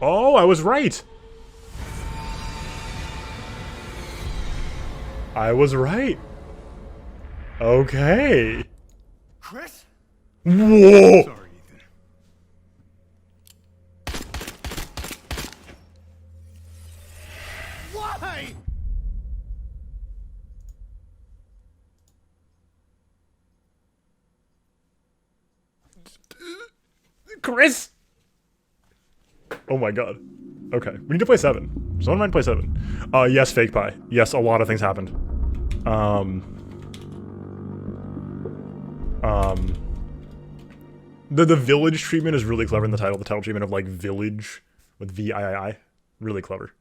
Oh, I was right. I was right. Okay. Chris? Whoa. Sorry, Ethan. Why? Chris. Oh my god. Okay, we need to play 7. Someone might play 7. Yes, fake pie. Yes, a lot of things happened. The village treatment is really clever in the title. The title treatment of like village with VII, really clever.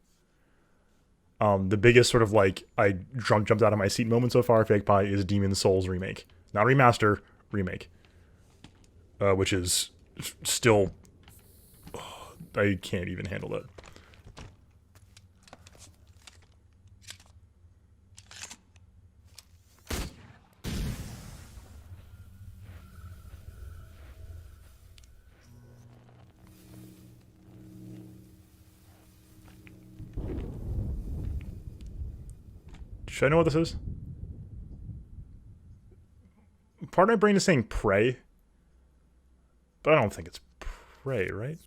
The biggest sort of like I jumped out of my seat moment so far, fake pie, is Demon's Souls remake, not remaster, remake, which is still. I can't even handle that. Should I know what this is? Part of my brain is saying pray, but I don't think it's pray, right?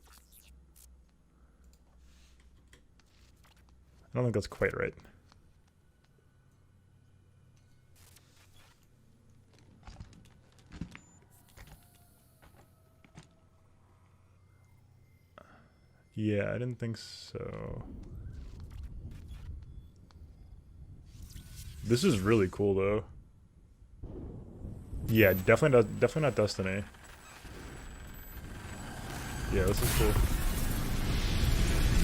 I don't think that's quite right. Yeah, I didn't think so. This is really cool though. Yeah, definitely not Destiny. Yeah, this is cool.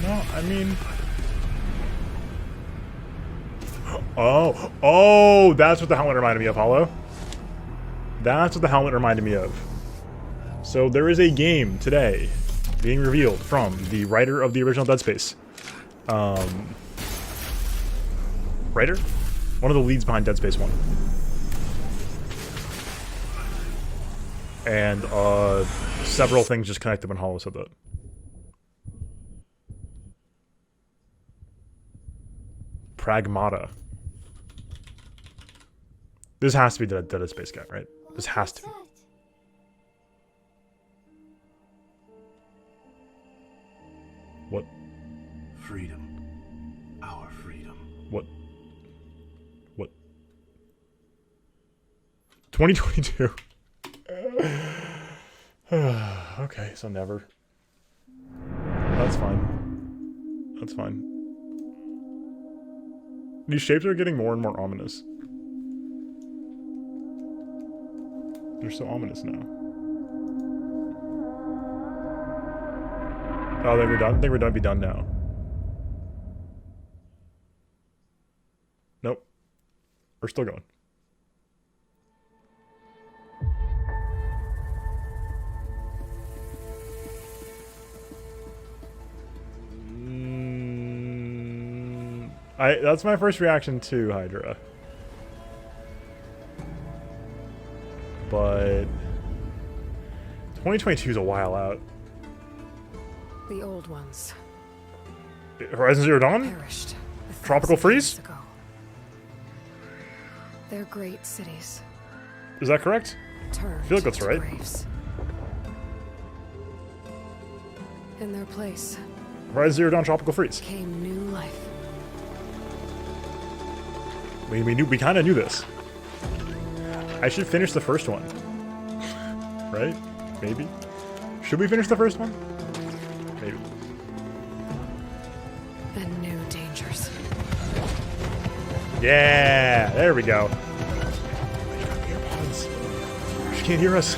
No, I mean... Oh, that's what the helmet reminded me of, Hollow. That's what the helmet reminded me of. So there is a game today being revealed from the writer of the original Dead Space. Writer? One of the leads behind Dead Space 1. And several things just connected when Hollow said that. Pragmata. This has to be the Dead Space guy, right? This has to be. What? Freedom. Our freedom. What? What? 2022. Okay, so never. That's fine. That's fine. These shapes are getting more and more ominous. They're so ominous now. Oh, I think we're done. I think we're done. Be done now. Nope. We're still going. That's my first reaction to Hydra. But 2022 is a while out. The old ones. Horizon Zero Dawn? Perished. Tropical Freeze? Ago. They're great cities. Is that correct? Turned I feel like that's right. Graves. In their place. Horizon Zero Dawn Tropical Freeze. Came new life. We kind of knew this. I should finish the first one. Right? Maybe? Should we finish the first one? Maybe. And new dangers. Yeah! There we go. She can't hear us.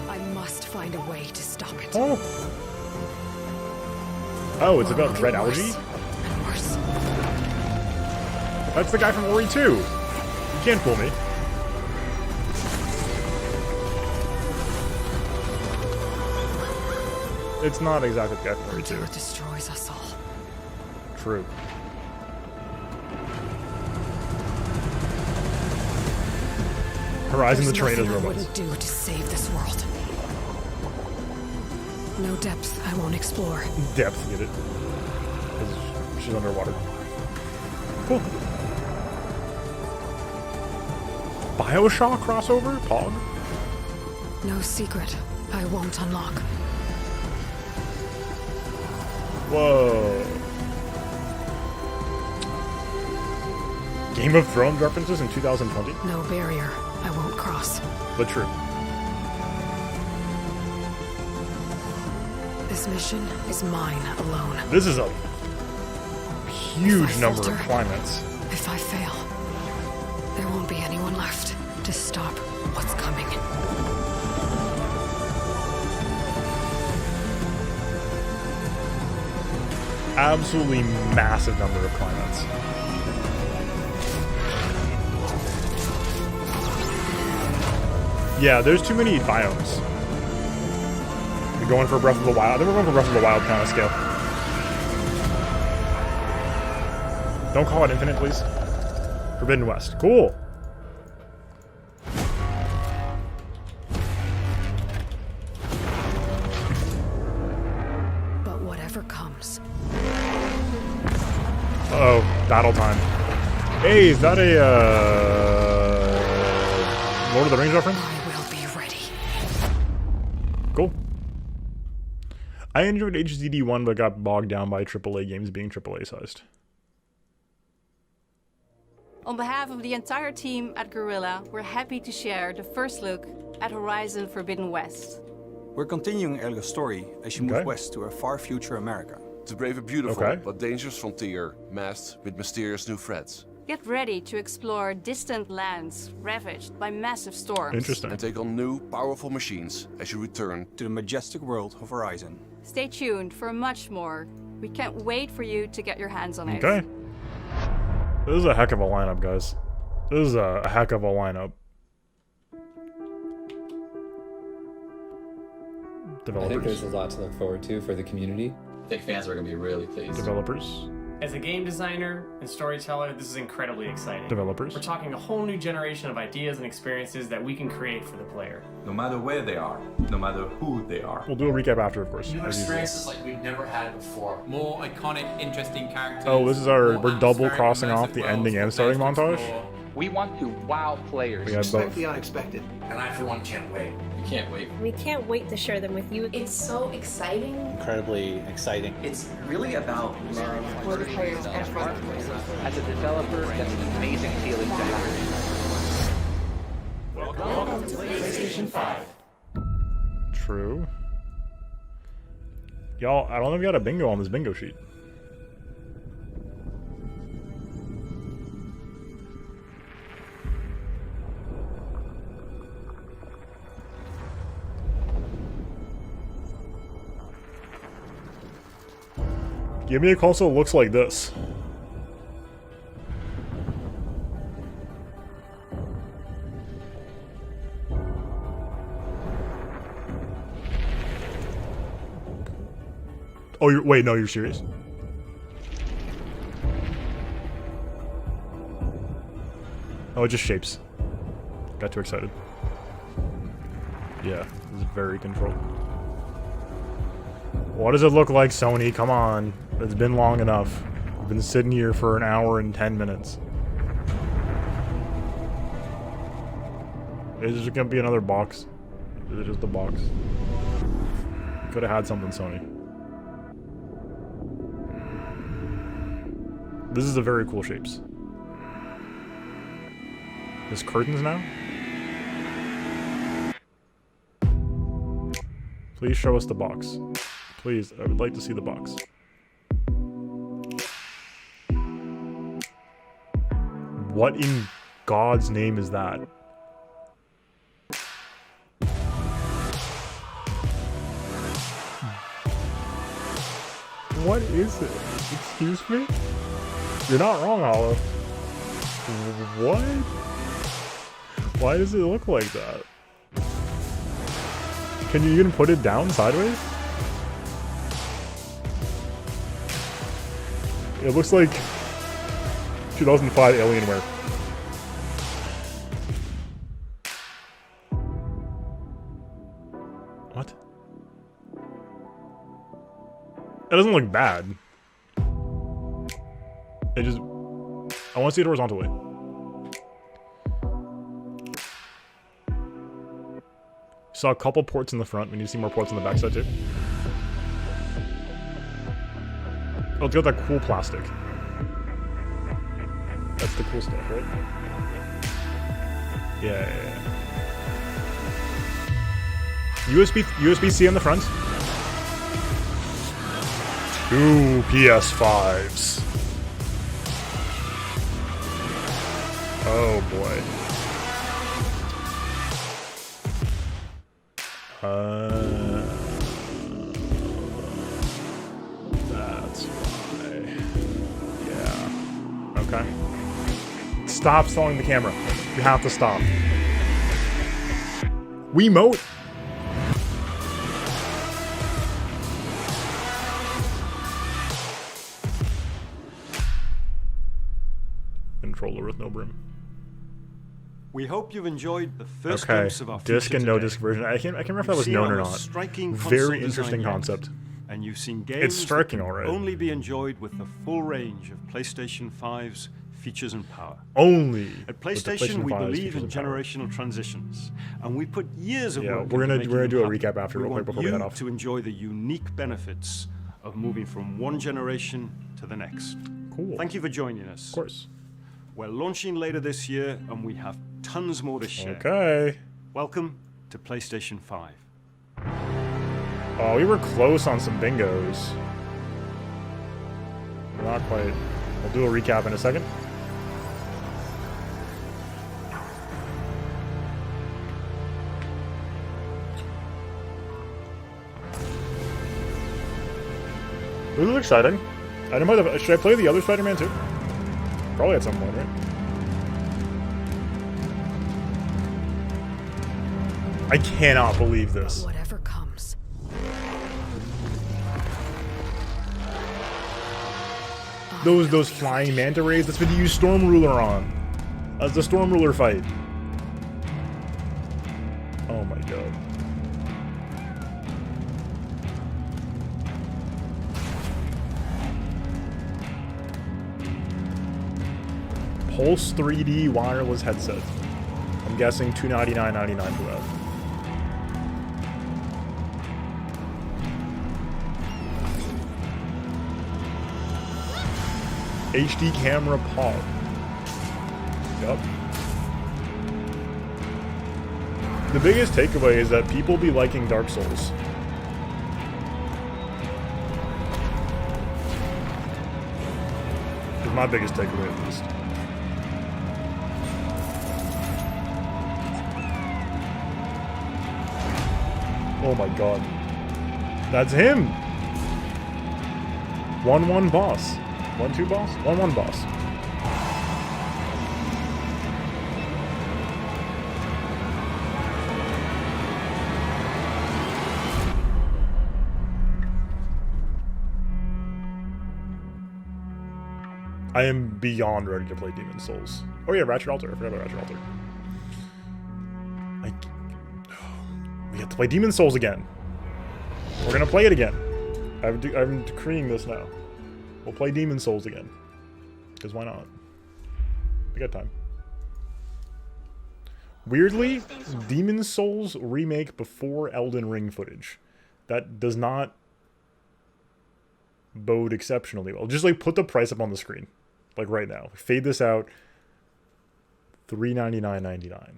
I must find a way to stop it. Oh. Oh, it's about red algae? That's the guy from Ori 2. You can't fool me. It's not exactly the guy from Ori 2. It destroys us all. True. Horizon the Terrain is robots. Wouldn't do to save this world. No depth I won't explore. Depth, get it? Because she's underwater. Cool. BioShock crossover? Pog? No secret I won't unlock. Whoa. Game of Thrones references in 2020? No barrier I won't cross. But true. This mission is mine alone. This is a huge number of climates. If I fail, there won't be anyone left to stop what's coming. Absolutely massive number of climates. Yeah, there's too many biomes. We're going for Breath of the Wild. I think we're going for Breath of the Wild kind of scale. Don't call it infinite, please. Forbidden West. Cool. But whatever comes. Uh-oh. Battle time. Hey, is that a, Lord of the Rings reference? I will be ready. Cool. I enjoyed HZD 1, but got bogged down by AAA games being AAA sized. On behalf of the entire team at Guerrilla, we're happy to share the first look at Horizon Forbidden West. We're continuing Elga's story as you move west to a far future America. To brave a beautiful but dangerous frontier, masked with mysterious new threats. Get ready to explore distant lands ravaged by massive storms. Interesting. And take on new, powerful machines as you return to the majestic world of Horizon. Stay tuned for much more. We can't wait for you to get your hands on it. Okay. This is a heck of a lineup, guys. This is a heck of a lineup. Developers. I think there's a lot to look forward to for the community. I think fans are going to be really pleased. Developers. As a game designer and storyteller, this is incredibly exciting. Developers. We're talking a whole new generation of ideas and experiences that we can create for the player. No matter where they are, no matter who they are. We'll do a recap after, of course. New experiences like we've never had before. More iconic, interesting characters. Oh, this is our, we're double crossing off the ending and starting montage? We want to wow players. We have both. the unexpected. And I, for one, can't wait. We can't wait. We can't wait to share them with you. It's so exciting. Incredibly exciting. It's really about love. For the players and for the players. As a developer, that's an amazing feeling to have. Welcome to PlayStation 5. True. Y'all, I don't know if we got a bingo on this bingo sheet. Give me a console that looks like this. Oh, wait, no, you're serious? Oh, it just shapes. Got too excited. Yeah, it's very controlled. What does it look like, Sony? Come on. It's been long enough. We've been sitting here for an hour and 10 minutes. Is it gonna be another box? Is it just a box? Could have had something, Sony. This is a very cool shapes. There's curtains now? Please show us the box. Please, I would like to see the box. What in God's name is that? What is it? Excuse me? You're not wrong, Hollow. What? Why does it look like that? Can you even put it down sideways? It looks like 2005 Alienware. What? doesn't look bad. It just... I want to see it horizontally. Saw a couple ports in the front. We need to see more ports on the backside too. Oh, it's got that cool plastic. That's the cool stuff, right? Yeah. USB-C on the front. 2 PS5s. Oh boy. That's why. Yeah. Okay. Stop stalling the camera. You have to stop. Wiimote. Controller with no brim. We hope you've enjoyed the first Okay, glimpse of our disc future and no today. disc version. I can't remember if that You've was seen known our or most not. striking console Very design interesting yet, concept. and you've seen games It's striking, that can alright. only be enjoyed with the full range of PlayStation 5's features and power. Only At with the PlayStation, we 5's believe features in and power. generational transitions, and we put years of Yeah, work we're into gonna making do a them recap happen. after We real quick want before we you head off. to enjoy the unique benefits of moving from one generation to the next. Cool. Thank you for joining us. Of course. We're launching later this year, and we have tons more to share. Okay. Welcome to PlayStation 5. Oh, we were close on some bingos. Not quite. We'll do a recap in a second. This is exciting. I didn't play the, should I play the other Spider-Man too? Probably at some point, right? I cannot believe this. Whatever comes. Those flying manta rays, that's what you use Storm Ruler on. That's the Storm Ruler fight. Oh my god. Pulse 3D wireless headset. I'm guessing $299.99 for that. HD camera pod. Yup. The biggest takeaway is that people be liking Dark Souls. Is my biggest takeaway at least. Oh my god. That's him! 1-1 boss. 1-2 boss? 1-1 boss. I am beyond ready to play Demon's Souls. Oh yeah, Ratchet Alter. I forgot about Ratchet Alter. We have to play Demon's Souls again. We're gonna play it again. I'm decreeing this now. We'll play Demon's Souls again. Because why not? We got time. Weirdly, Demon's Souls remake before Elden Ring footage. That does not bode exceptionally well. Just like put the price up on the screen. Like right now. Fade this out. $399.99.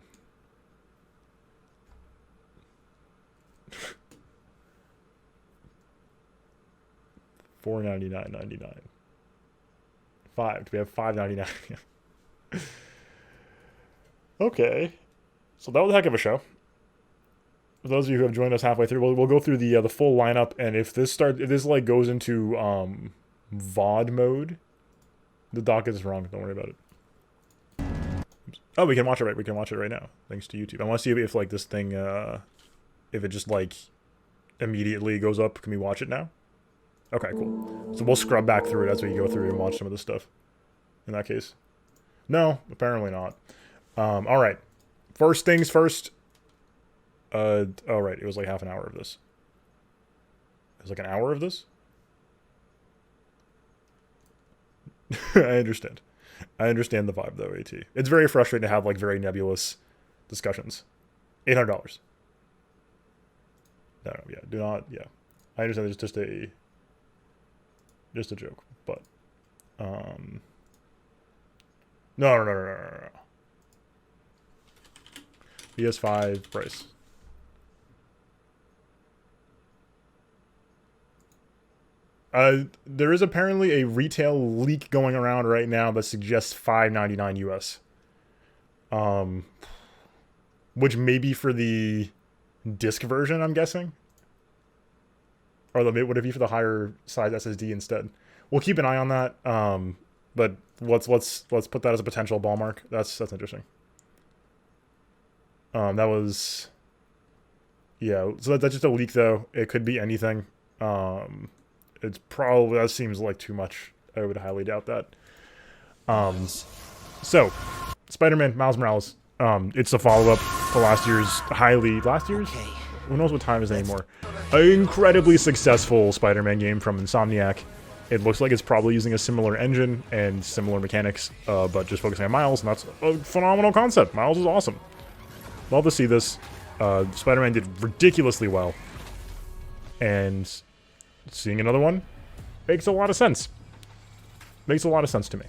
$499.99. $5. Do we have $5.99? Okay. So that was a heck of a show. For those of you who have joined us halfway through, we'll go through the full lineup, and if this like goes into VOD mode, the docket is wrong. Don't worry about it. Oops. Oh, we can watch it right. We can watch it right now, thanks to YouTube. I want to see if like this thing, if it just like immediately goes up. Can we watch it now? Okay, cool. So we'll scrub back through it as we go through and watch some of this stuff. In that case, no, apparently not. All right. First things first. Oh right, it was like half an hour of this. It was like an hour of this. I understand. I understand the vibe though, AT. It's very frustrating to have like very nebulous discussions. $800. No, yeah, do not, yeah. I understand it's just a joke, but no. PS5 price. There is apparently a retail leak going around right now that suggests $599 US. Which may be for the disc version, I'm guessing. Or would it be for the higher size SSD instead? We'll keep an eye on that. But let's put that as a potential ball mark. That's interesting. That was, yeah. So that's just a leak though. It could be anything. It's probably, that seems like too much. I would highly doubt that. So Spider-Man Miles Morales. It's a follow-up to last year's who knows what time it is anymore. An incredibly successful Spider-Man game from Insomniac. It looks like it's probably using a similar engine and similar mechanics, but just focusing on Miles, and that's a phenomenal concept. Miles is awesome. Love to see this. Spider-Man did ridiculously well. And seeing another one makes a lot of sense. Makes a lot of sense to me.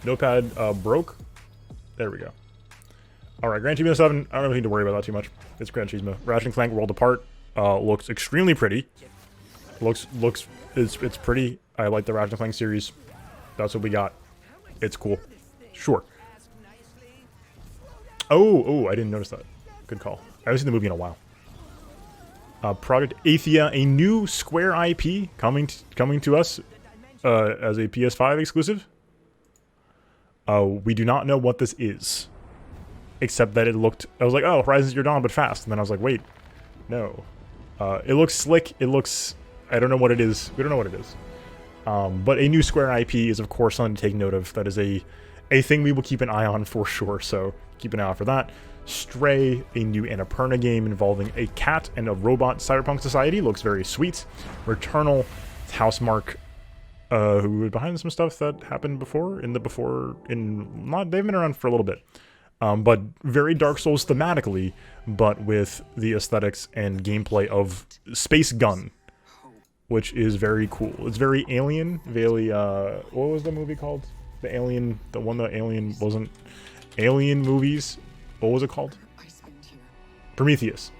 Notepad broke. There we go. Alright, Gran Turismo 7, I don't need to worry about that too much. It's Gran Turismo. Ratchet & Clank World Apart looks extremely pretty. It's pretty. I like the Ratchet & Clank series. That's what we got. It's cool. Sure. Oh, I didn't notice that. Good call. I haven't seen the movie in a while. Project Athia, a new Square IP coming to us as a PS5 exclusive. We do not know what this is, except that it looked. I was like, oh, Horizon Zero Dawn, but fast. And then I was like, wait, no. It looks slick. It looks. I don't know what it is. We don't know what it is. But a new Square IP is, of course, something to take note of. That is a thing we will keep an eye on for sure. So keep an eye out for that. Stray, a new Annapurna game involving a cat and a robot cyberpunk society, looks very sweet. Returnal, Housemark, who were behind some stuff that happened before, they've been around for a little bit. But very Dark Souls thematically, but with the aesthetics and gameplay of Space Gun, which is very cool. It's very Alien, very, what was the movie called? The Alien, the one that Alien wasn't, Alien movies. What was it called? Prometheus.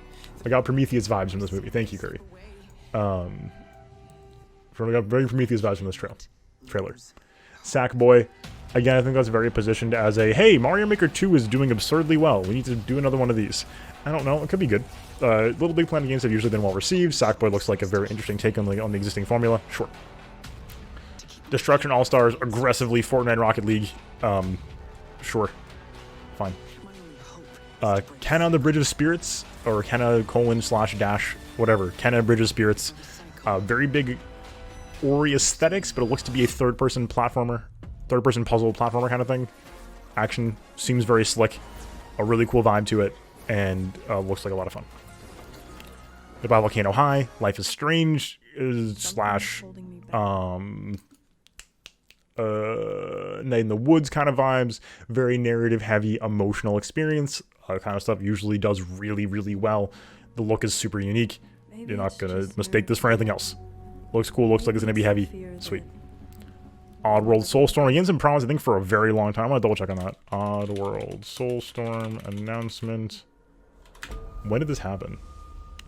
I got Prometheus vibes from this movie. Thank you, Curry. I got very Prometheus vibes from this trailer. Sackboy. Again, I think that's very positioned as a, hey, Mario Maker 2 is doing absurdly well. We need to do another one of these. I don't know. It could be good. Little Big Planet games have usually been well received. Sackboy looks like a very interesting take on the existing formula. Sure. Destruction All-Stars, aggressively Fortnite Rocket League. Sure. Fine. Kenna the Bridge of Spirits, or Kenna /dash, whatever. Kenna Bridge of Spirits. Very big Ori aesthetics, but it looks to be a third-person puzzle platformer kind of thing. Action seems very slick. A really cool vibe to it, and looks like a lot of fun. Goodbye Volcano High, Life is Strange, slash Night in the Woods kind of vibes. Very narrative heavy, emotional experience. Kind of stuff usually does really, really well. The look is super unique. You're not gonna mistake this for anything else. Looks cool, looks like it's gonna be heavy. Sweet. Oddworld Soulstorm. Again, some promise, I think, for a very long time. I'm gonna double check on that. Oddworld Soulstorm announcement. When did this happen?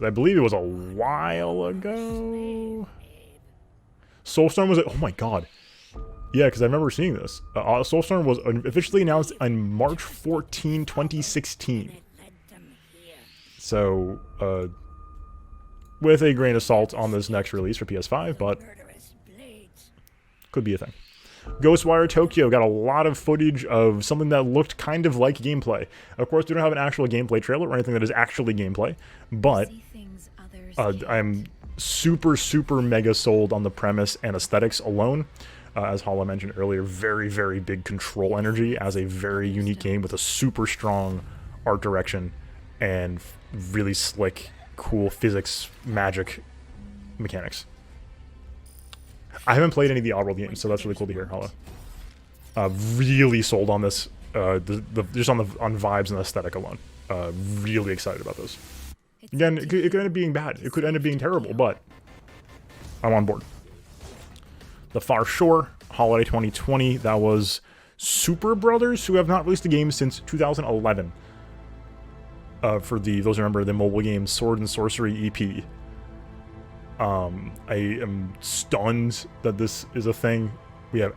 I believe it was a while ago. Soulstorm was, oh my god. Yeah, because I remember seeing this. Soulstorm was officially announced on March 14, 2016. So, with a grain of salt on this next release for PS5, but could be a thing. Ghostwire Tokyo got a lot of footage of something that looked kind of like gameplay. Of course, we don't have an actual gameplay trailer or anything that is actually gameplay, but I'm super, super mega sold on the premise and aesthetics alone. As Hala mentioned earlier, very, very big control energy as a very unique game with a super strong art direction and really slick, cool physics, magic mechanics. I haven't played any of the Oddworld games, so that's really cool to hear. Hello. Really sold on this. Just on vibes and aesthetic alone. Really excited about those. Again, it could end up being bad. It could end up being terrible, but I'm on board. The Far Shore, Holiday 2020. That was Super Brothers, who have not released a game since 2011. For those who remember the mobile game Sword and Sorcery EP. I am stunned that this is a thing. We have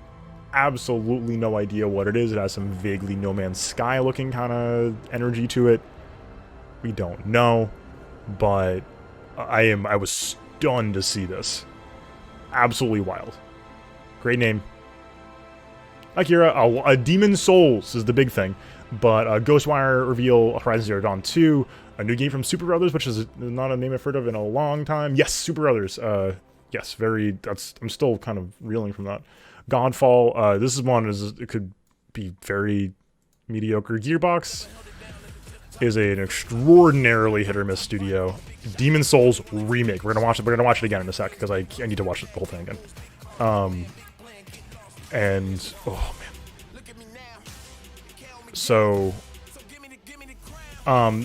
absolutely no idea what it is. It has some vaguely No Man's Sky looking kind of energy to it. We don't know, but I was stunned to see this. Absolutely wild. Great name. Akira, a Demon Souls is the big thing, but Ghostwire reveal Horizon Zero Dawn 2, a new game from Super Brothers, which is not a name I've heard of in a long time. Yes, Super Brothers. Yes, I'm still kind of reeling from that. Godfall, this is one, it could be very mediocre. Gearbox is an extraordinarily hit-or-miss studio. Demon Souls Remake. We're gonna watch it again in a sec, because I need to watch the whole thing again. And, oh man. So,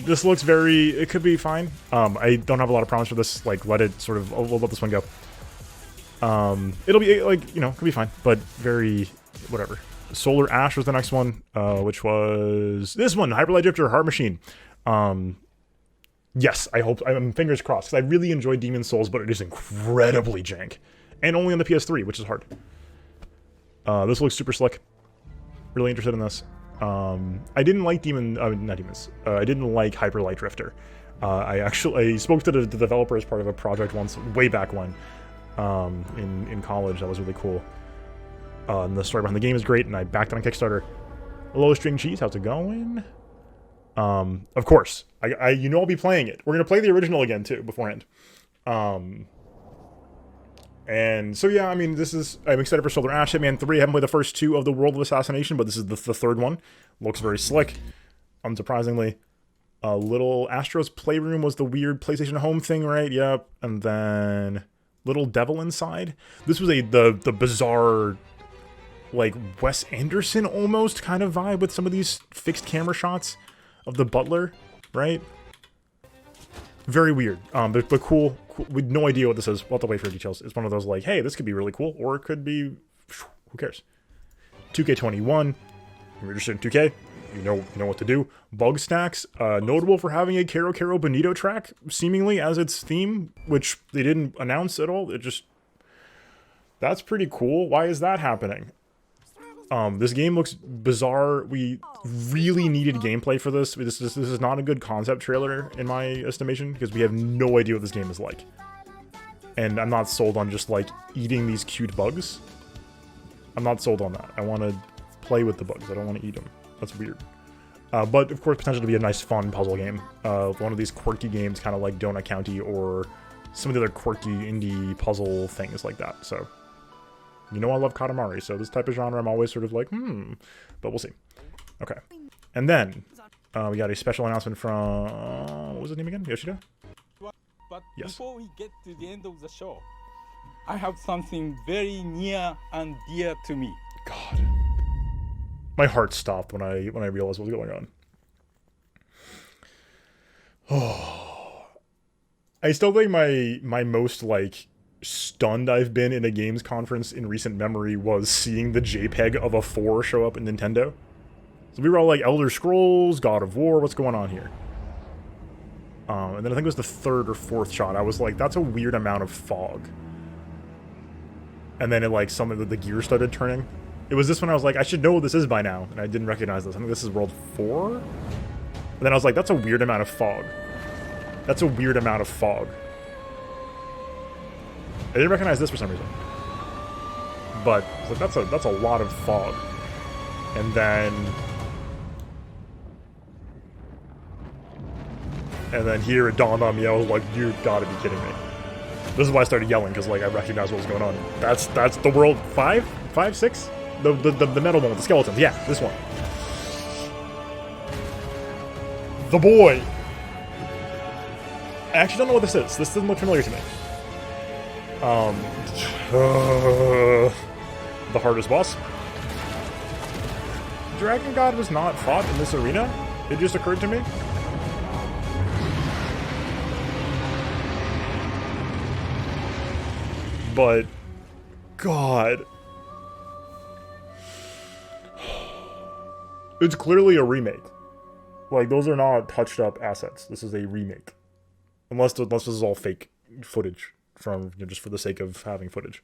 this looks it could be fine. I don't have a lot of promise for this, like, let this one go. It'll be, like, you know, could be fine, but very, whatever. Solar Ash was the next one, which was this one, Hyper Light Drifter Heart Machine. Yes, I'm fingers crossed, because I really enjoyed Demon Souls, but it is incredibly jank. And only on the PS3, which is hard. This looks super slick. Really interested in this. I didn't like I didn't like Hyper Light Drifter. I spoke to the developer as part of a project once, way back when, in college. That was really cool. And the story behind the game is great, and I backed it on Kickstarter. Low String Cheese, how's it going? Of course, I'll be playing it. We're gonna play the original again too beforehand. And so yeah, I mean, I'm excited for Solar Ash. Hitman 3, I haven't played the first two of the World of Assassination, but this is the third one. Looks very slick, unsurprisingly. Little Astro's Playroom was the weird PlayStation Home thing, right? Yep. And then Little Devil Inside. This was the bizarre, like, Wes Anderson almost kind of vibe with some of these fixed camera shots of the butler, right? Very weird, but cool. With no idea what this is. We'll have to wait for details. It's one of those like, hey, this could be really cool, or it could be, who cares? 2K21. You're interested in 2K? You know what to do. Bug Stacks, notable for having a Caro Caro Bonito track, seemingly as its theme, which they didn't announce at all. That's pretty cool. Why is that happening? This game looks bizarre. We really needed gameplay for this. This is not a good concept trailer, in my estimation, because we have no idea what this game is like. And I'm not sold on just, like, eating these cute bugs. I'm not sold on that. I want to play with the bugs. I don't want to eat them. That's weird. But, of course, potential to be a nice, fun puzzle game. One of these quirky games, kind of like Donut County, or some of the other quirky indie puzzle things like that, so... You know I love Katamari, so this type of genre I'm always sort of like, but we'll see. Okay. And then, we got a special announcement from, what was his name again? Yoshida? But before we get to the end of the show, I have something very near and dear to me. God. My heart stopped when I realized what was going on. Oh. I still think my most, like, stunned I've been in a games conference in recent memory was seeing the JPEG of a 4 show up in Nintendo. So we were all like, Elder Scrolls, God of War, what's going on here? And then I think it was the third or fourth shot. I was like, that's a weird amount of fog. And then it, like, some of the gears started turning. It was this one I was like, I should know what this is by now. And I didn't recognize this. I think this is World 4? And then I was like, that's a weird amount of fog. That's a weird amount of fog. I didn't recognize this for some reason, but that's a lot of fog. And then here it dawned on me. I was like, you gotta be kidding me. This is why I started yelling, because, like, I recognized what was going on. That's the World 5, 6, the metal one with the skeletons. Yeah, this one. The boy. I actually don't know what this is. This doesn't look familiar to me. The hardest boss. Dragon God was not fought in this arena? It just occurred to me. But, God. It's clearly a remake. Like, those are not touched up assets. This is a remake. Unless this is all fake footage from, just for the sake of having footage.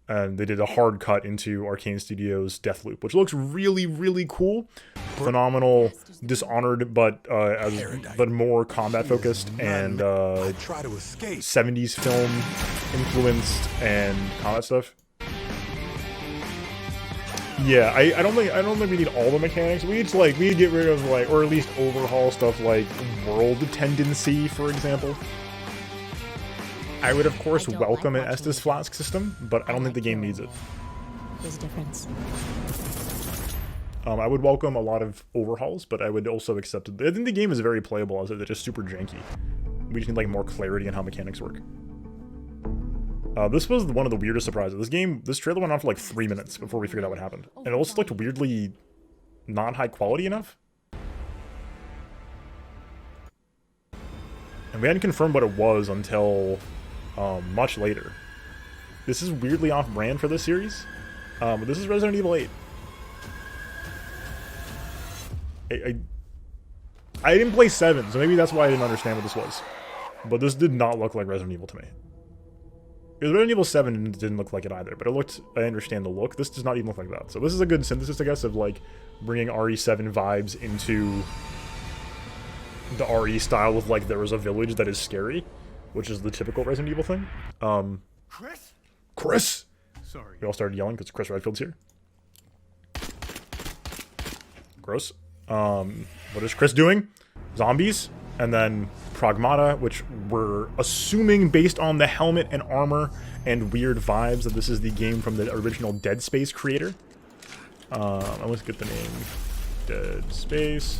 And they did a hard cut into Arcane Studios' Deathloop, which looks really, really cool. Phenomenal, Dishonored, but more combat focused and 70s film influenced and combat stuff. Yeah, I don't think we need all the mechanics. We need to get rid of or at least overhaul stuff like world tendency, for example. I would, of course, welcome an Estus Flask system, but I don't think the game needs it. There's a difference. I would welcome a lot of overhauls, but I would also accept it. I think the game is very playable, as it's just super janky. We just need more clarity on how mechanics work. This was one of the weirdest surprises. This trailer went on for 3 minutes before we figured out what happened. And it also looked weirdly not high quality enough. And we hadn't confirmed what it was until much later. This is weirdly off-brand for this series. But this is Resident Evil 8. I didn't play 7, so maybe that's why I didn't understand what this was. But this did not look like Resident Evil to me. Because Resident Evil 7 didn't look like it either, but I understand the look. This does not even look like that. So this is a good synthesis, I guess, of bringing RE7 vibes into the RE style of there was a village that is scary, which is the typical Resident Evil thing. Chris! Sorry. We all started yelling because Chris Redfield's here. Gross. What is Chris doing? Zombies. And then Pragmata, which we're assuming based on the helmet and armor and weird vibes that this is the game from the original Dead Space creator. I want to get the name. Dead Space.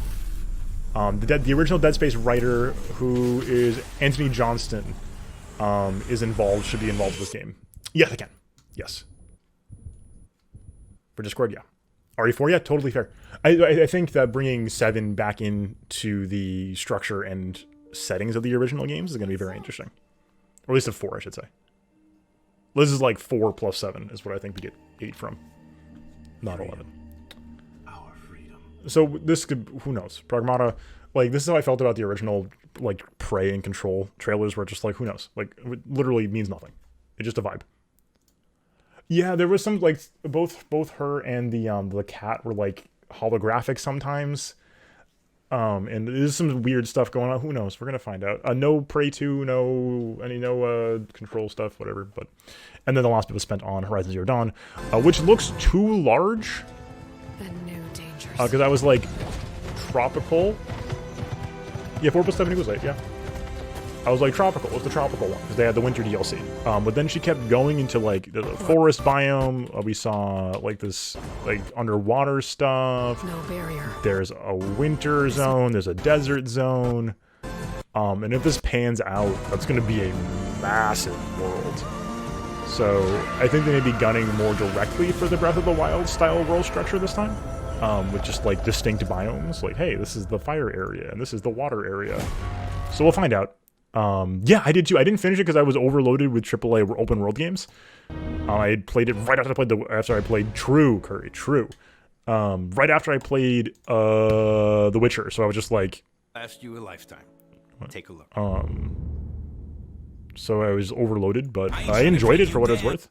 The original Dead Space writer, who is Anthony Johnston, should be involved with this game. Yes, I can. Yes. For Discord, yeah. RE4, yeah, totally fair. I think that bringing 7 back into the structure and settings of the original games is going to be very interesting. Or at least a 4, I should say. This is 4 plus 7 is what I think we get 8 from. Not 11. Our freedom. So this could, who knows? Pragmata, this is how I felt about the original, Prey and Control trailers, where it's just who knows? It literally means nothing. It's just a vibe. Yeah, there was some, both her and the cat were, holographic sometimes. And there's some weird stuff going on. Who knows? We're going to find out. No Prey 2, no Control stuff, whatever. And then the last bit was spent on Horizon Zero Dawn, which looks too large. The new dangers. Because I was tropical. Yeah, 4 plus 7 equals 8, yeah. I was tropical. It was the tropical one, because they had the winter DLC. But then she kept going into, the forest biome. We saw, this, underwater stuff. No barrier. There's a winter zone. There's a desert zone. And if this pans out, that's going to be a massive world. So, I think they may be gunning more directly for the Breath of the Wild style world structure this time. With just, distinct biomes. Hey, this is the fire area, and this is the water area. So we'll find out. Yeah, I did too. I didn't finish it because I was overloaded with AAA open world games. I had played it right after I played True. Right after I played The Witcher. So I was just Last you a lifetime. Take a look. So I was overloaded, but I enjoyed it for what it was worth.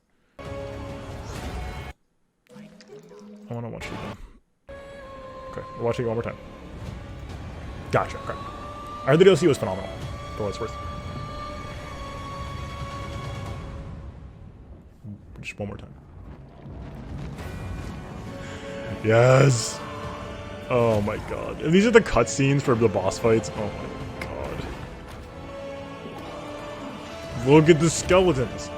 I want to watch it again. Okay, we're watching it one more time. Gotcha. Okay. I heard the DLC was phenomenal. For what it's worth. Just one more time. Yes! Oh my god. And these are the cutscenes for the boss fights. Oh my god. Look at the skeletons.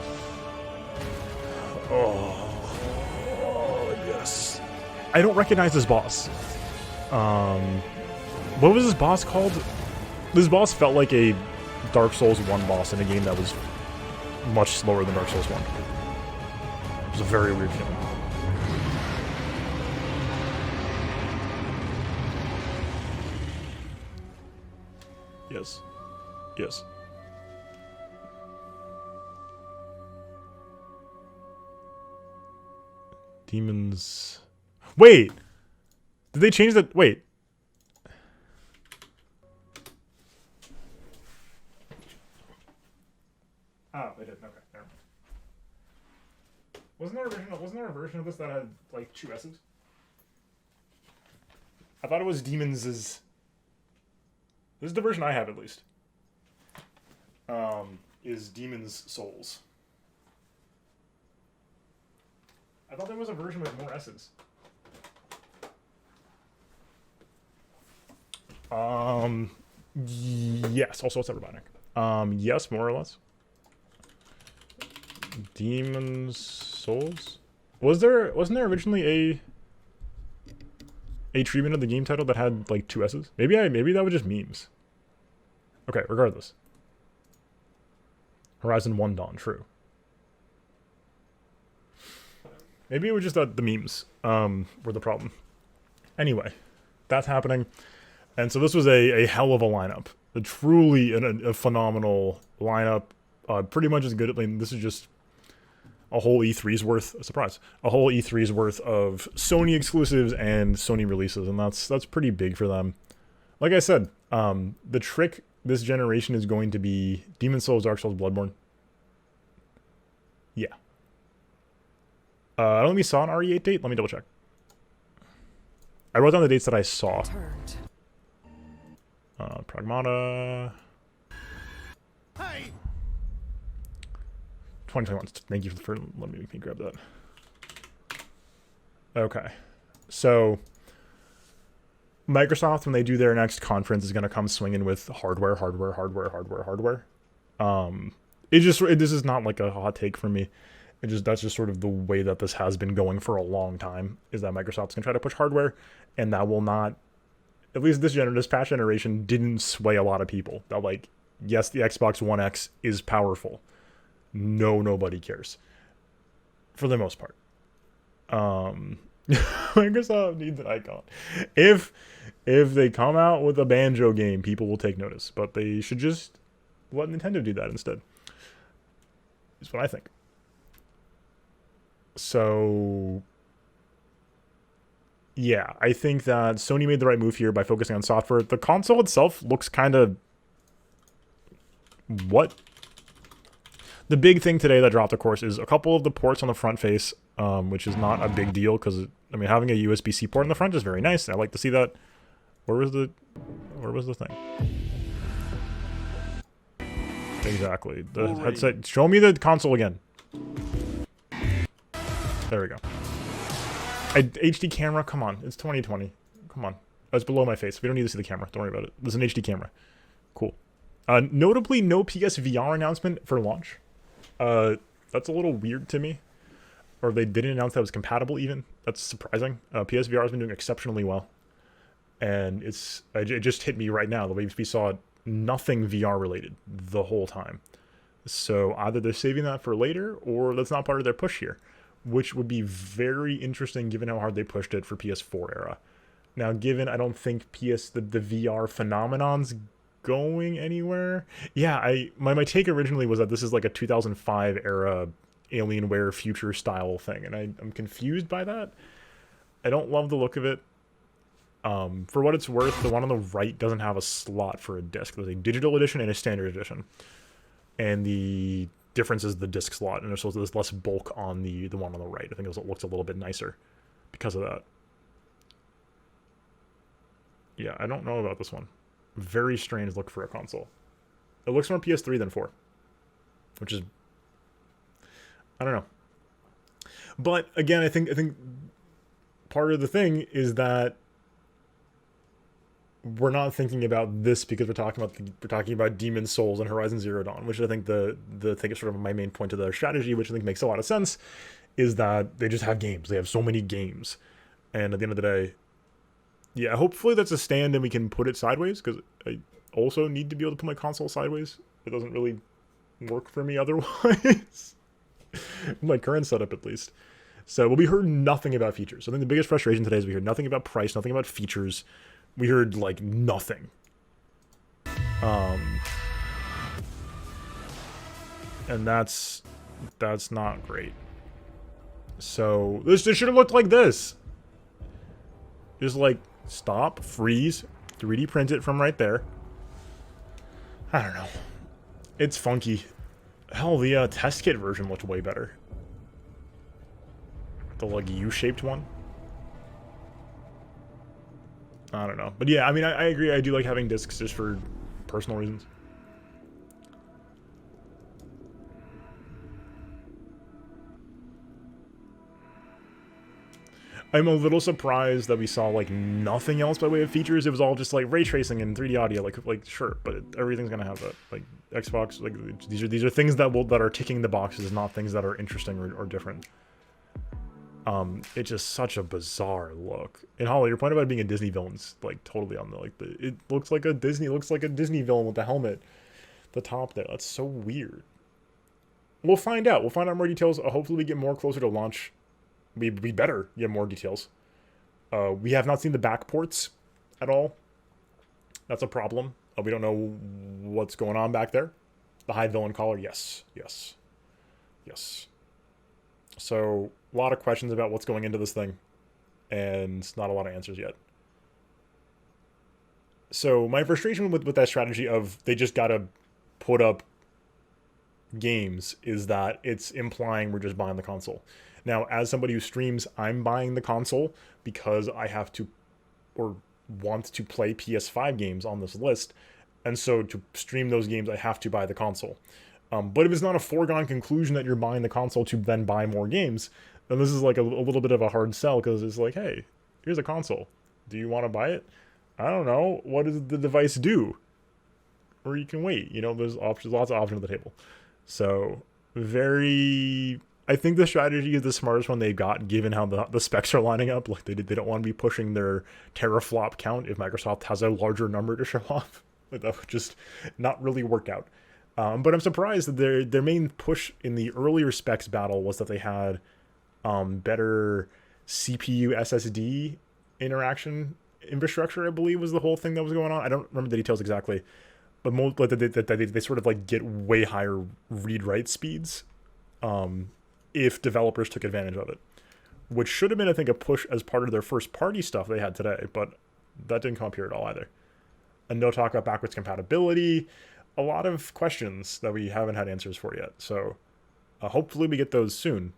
Oh, yes. I don't recognize this boss. What was this boss called? This boss felt like a Dark Souls 1 boss in a game that was much slower than Dark Souls 1. It was a very weird feeling. Yes. Yes. Demons... Wait! Did they change that? Wait. Oh, they did. Okay, never mind. Wasn't there a version of this that had like 2 S's? I thought it was Demons is... This is the version I have, at least. Is Demon's Souls. I thought there was a version with more S's. Yes, also it's Everbonic. Yes, more or less. Demon's Souls? Wasn't there originally a treatment of the game title that had like 2 S's? Maybe that was just memes. Okay, regardless. Horizon 1 Dawn, true. Maybe it was just that the memes were the problem. Anyway, that's happening. And so this was a hell of a lineup. Truly a phenomenal lineup. Pretty much as good. I mean, this is just a whole E3's worth, surprise, a whole E3's worth of Sony exclusives and Sony releases, and that's pretty big for them. Like I said, the trick this generation is going to be Demon's Souls, Dark Souls, Bloodborne. Yeah. I don't think we saw an RE8 date. Let me double check. I wrote down the dates that I saw. Pragmata. Hey. 2021. Thank you for letting me grab that. Okay. So, Microsoft, when they do their next conference, is going to come swinging with hardware. This is not like a hot take from me. That's just sort of the way that this has been going for a long time, is that Microsoft's going to try to push hardware, and that will not, at least this past generation, didn't sway a lot of people. That, like, yes, the Xbox One X is powerful. No, nobody cares. For the most part. Microsoft needs an icon. If they come out with a Banjo game, people will take notice. But they should just let Nintendo do that instead. Is what I think. So, yeah, I think that Sony made the right move here by focusing on software. The console itself looks kind of... What? The big thing today that dropped, of course, is a couple of the ports on the front face, which is not a big deal because, I mean, having a USB-C port in the front is very nice. I like to see that. Where was the thing? Exactly. The headset. Show me the console again. There we go. HD camera. Come on. It's 2020. Come on. It's below my face. We don't need to see the camera. Don't worry about it. There's an HD camera. Cool. Notably, no PSVR announcement for launch. That's a little weird to me. Or they didn't announce that it was compatible even. That's surprising. PSVR has been doing exceptionally well. And it just hit me right now. The way we saw nothing VR related the whole time. So either they're saving that for later, or that's not part of their push here. Which would be very interesting given how hard they pushed it for PS4 era. Now, given I don't think the VR phenomenon's going anywhere. Yeah, my take originally was that this is like a 2005 era Alienware future style thing, and I'm confused by that. I don't love the look of it. For what it's worth, the one on the right doesn't have a slot for a disc. There's a digital edition and a standard edition. And the difference is the disc slot, and so there's less bulk on the one on the right. I think it looks a little bit nicer because of that. Yeah, I don't know about this one. Very strange look for a console. It looks more PS3 than 4, which is, I don't know. But again, I think part of the thing is that we're not thinking about this because we're talking about Demon's Souls and Horizon Zero Dawn, which I think the thing is sort of my main point of their strategy, which I think makes a lot of sense, is that they just have games. They have so many games, and at the end of the day, yeah, hopefully that's a stand and we can put it sideways, because I also need to be able to put my console sideways. It doesn't really work for me otherwise. My current setup, at least. So, well, we heard nothing about features. I think the biggest frustration today is we heard nothing about price, nothing about features. We heard, like, nothing. And that's not great. So, this should have looked like this. Just, like, stop, freeze, 3D print it from right there. I don't know. It's funky. Hell, the test kit version looked way better. The, like, U-shaped one. I don't know. But yeah, I mean, I agree. I do like having discs just for personal reasons. I'm a little surprised that we saw, like, nothing else by way of features. It was all just, like, ray tracing and 3D audio. Like sure, but everything's gonna have that. Like, Xbox, like, these are things that are ticking the boxes, not things that are interesting or different. It's just such a bizarre look. And Holly, your point about it being a Disney villain's, like, totally on the, like, it looks like a Disney villain with the helmet, the top there. That's so weird. We'll find out. We'll find out more details. Hopefully we get more closer to launch. We better get more details. We have not seen the back ports at all. That's a problem. We don't know what's going on back there. The high villain collar, yes. So, a lot of questions about what's going into this thing, and not a lot of answers yet. So, my frustration with that strategy of they just gotta put up games is that it's implying we're just buying the console. Now, as somebody who streams, I'm buying the console because I have to, or want to play PS5 games on this list, and so to stream those games, I have to buy the console. But if it's not a foregone conclusion that you're buying the console to then buy more games, then this is like a little bit of a hard sell, because it's like, hey, here's a console. Do you want to buy it? I don't know. What does the device do? Or you can wait. You know, there's options, lots of options at the table. So, I think the strategy is the smartest one they've got, given how the specs are lining up. Like, they don't want to be pushing their teraflop count if Microsoft has a larger number to show off. Like, that would just not really work out. But I'm surprised that their main push in the earlier specs battle was that they had better CPU SSD interaction infrastructure, I believe, was the whole thing that was going on. I don't remember the details exactly. But most, like, they sort of, like, get way higher read-write speeds if developers took advantage of it. Which should have been, I think, a push as part of their first-party stuff they had today, but that didn't come up here at all either. And no talk about backwards compatibility. A lot of questions that we haven't had answers for yet. So hopefully we get those soon.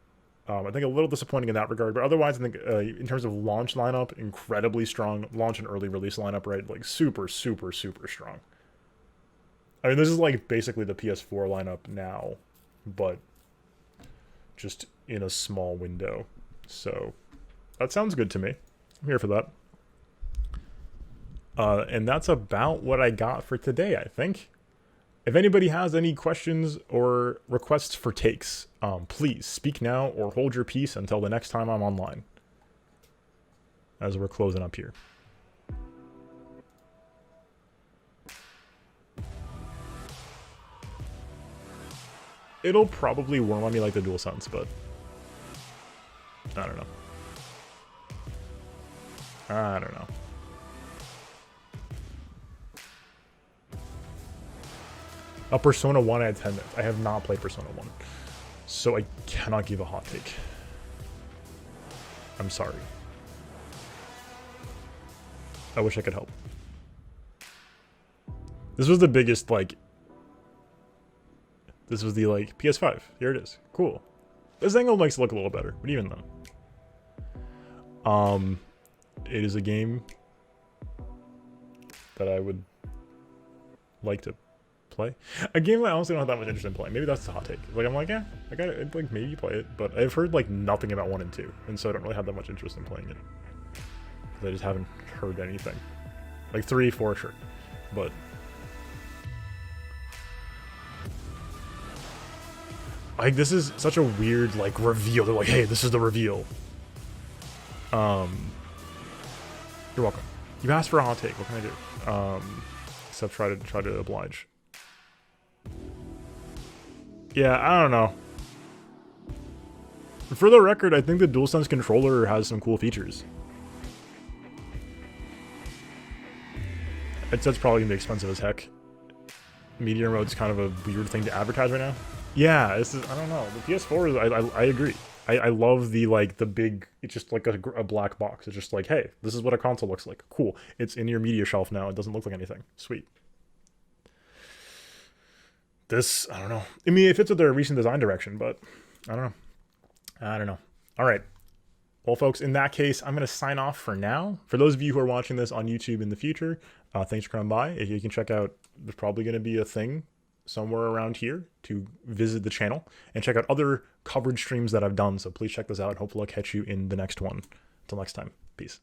I think a little disappointing in that regard, but otherwise I think in terms of launch lineup, incredibly strong. Launch and early release lineup, right? Like super, super, super strong. I mean, this is like basically the PS4 lineup now, but just in a small window. So that sounds good to me. I'm here for that. And that's about what I got for today, I think. If anybody has any questions or requests for takes, please speak now or hold your peace until the next time I'm online, as we're closing up here. It'll probably worm on me like the DualSense, but I don't know. I don't know. A Persona 1 out of 10 minutes. I have not played Persona 1, so I cannot give a hot take. I'm sorry. I wish I could help. This was the biggest, like... This was the, like, PS5. Here it is. Cool. This angle makes it look a little better, but even then. It is a game that I would like to play. A game that I honestly don't have that much interest in playing. Maybe that's the hot take. Like, I'm like, yeah, I got it. Like, maybe play it, but I've heard, like, nothing about 1 and 2, and so I don't really have that much interest in playing it. I just haven't heard anything. Like, 3, 4, sure. But... like, this is such a weird, like, reveal. They're like, hey, this is the reveal. You're welcome. You asked for a hot take. What can I do? Except try to oblige. Yeah, I don't know. For the record, I think the DualSense controller has some cool features. It's probably gonna be expensive as heck. Media mode's kind of a weird thing to advertise right now. Yeah, this is, I don't know. The PS4 is, I agree. I love the, like, the big, it's just like a black box. It's just like, hey, this is what a console looks like. Cool. It's in your media shelf now. It doesn't look like anything. Sweet. This, I don't know. I mean, it fits with their recent design direction, but I don't know. I don't know. All right. Well, folks, in that case, I'm going to sign off for now. For those of you who are watching this on YouTube in the future, thanks for coming by. If you can check out, there's probably going to be a thing somewhere around here to visit the channel and check out other coverage streams that I've done. So please check this out. Hopefully I'll catch you in the next one. Until next time, peace.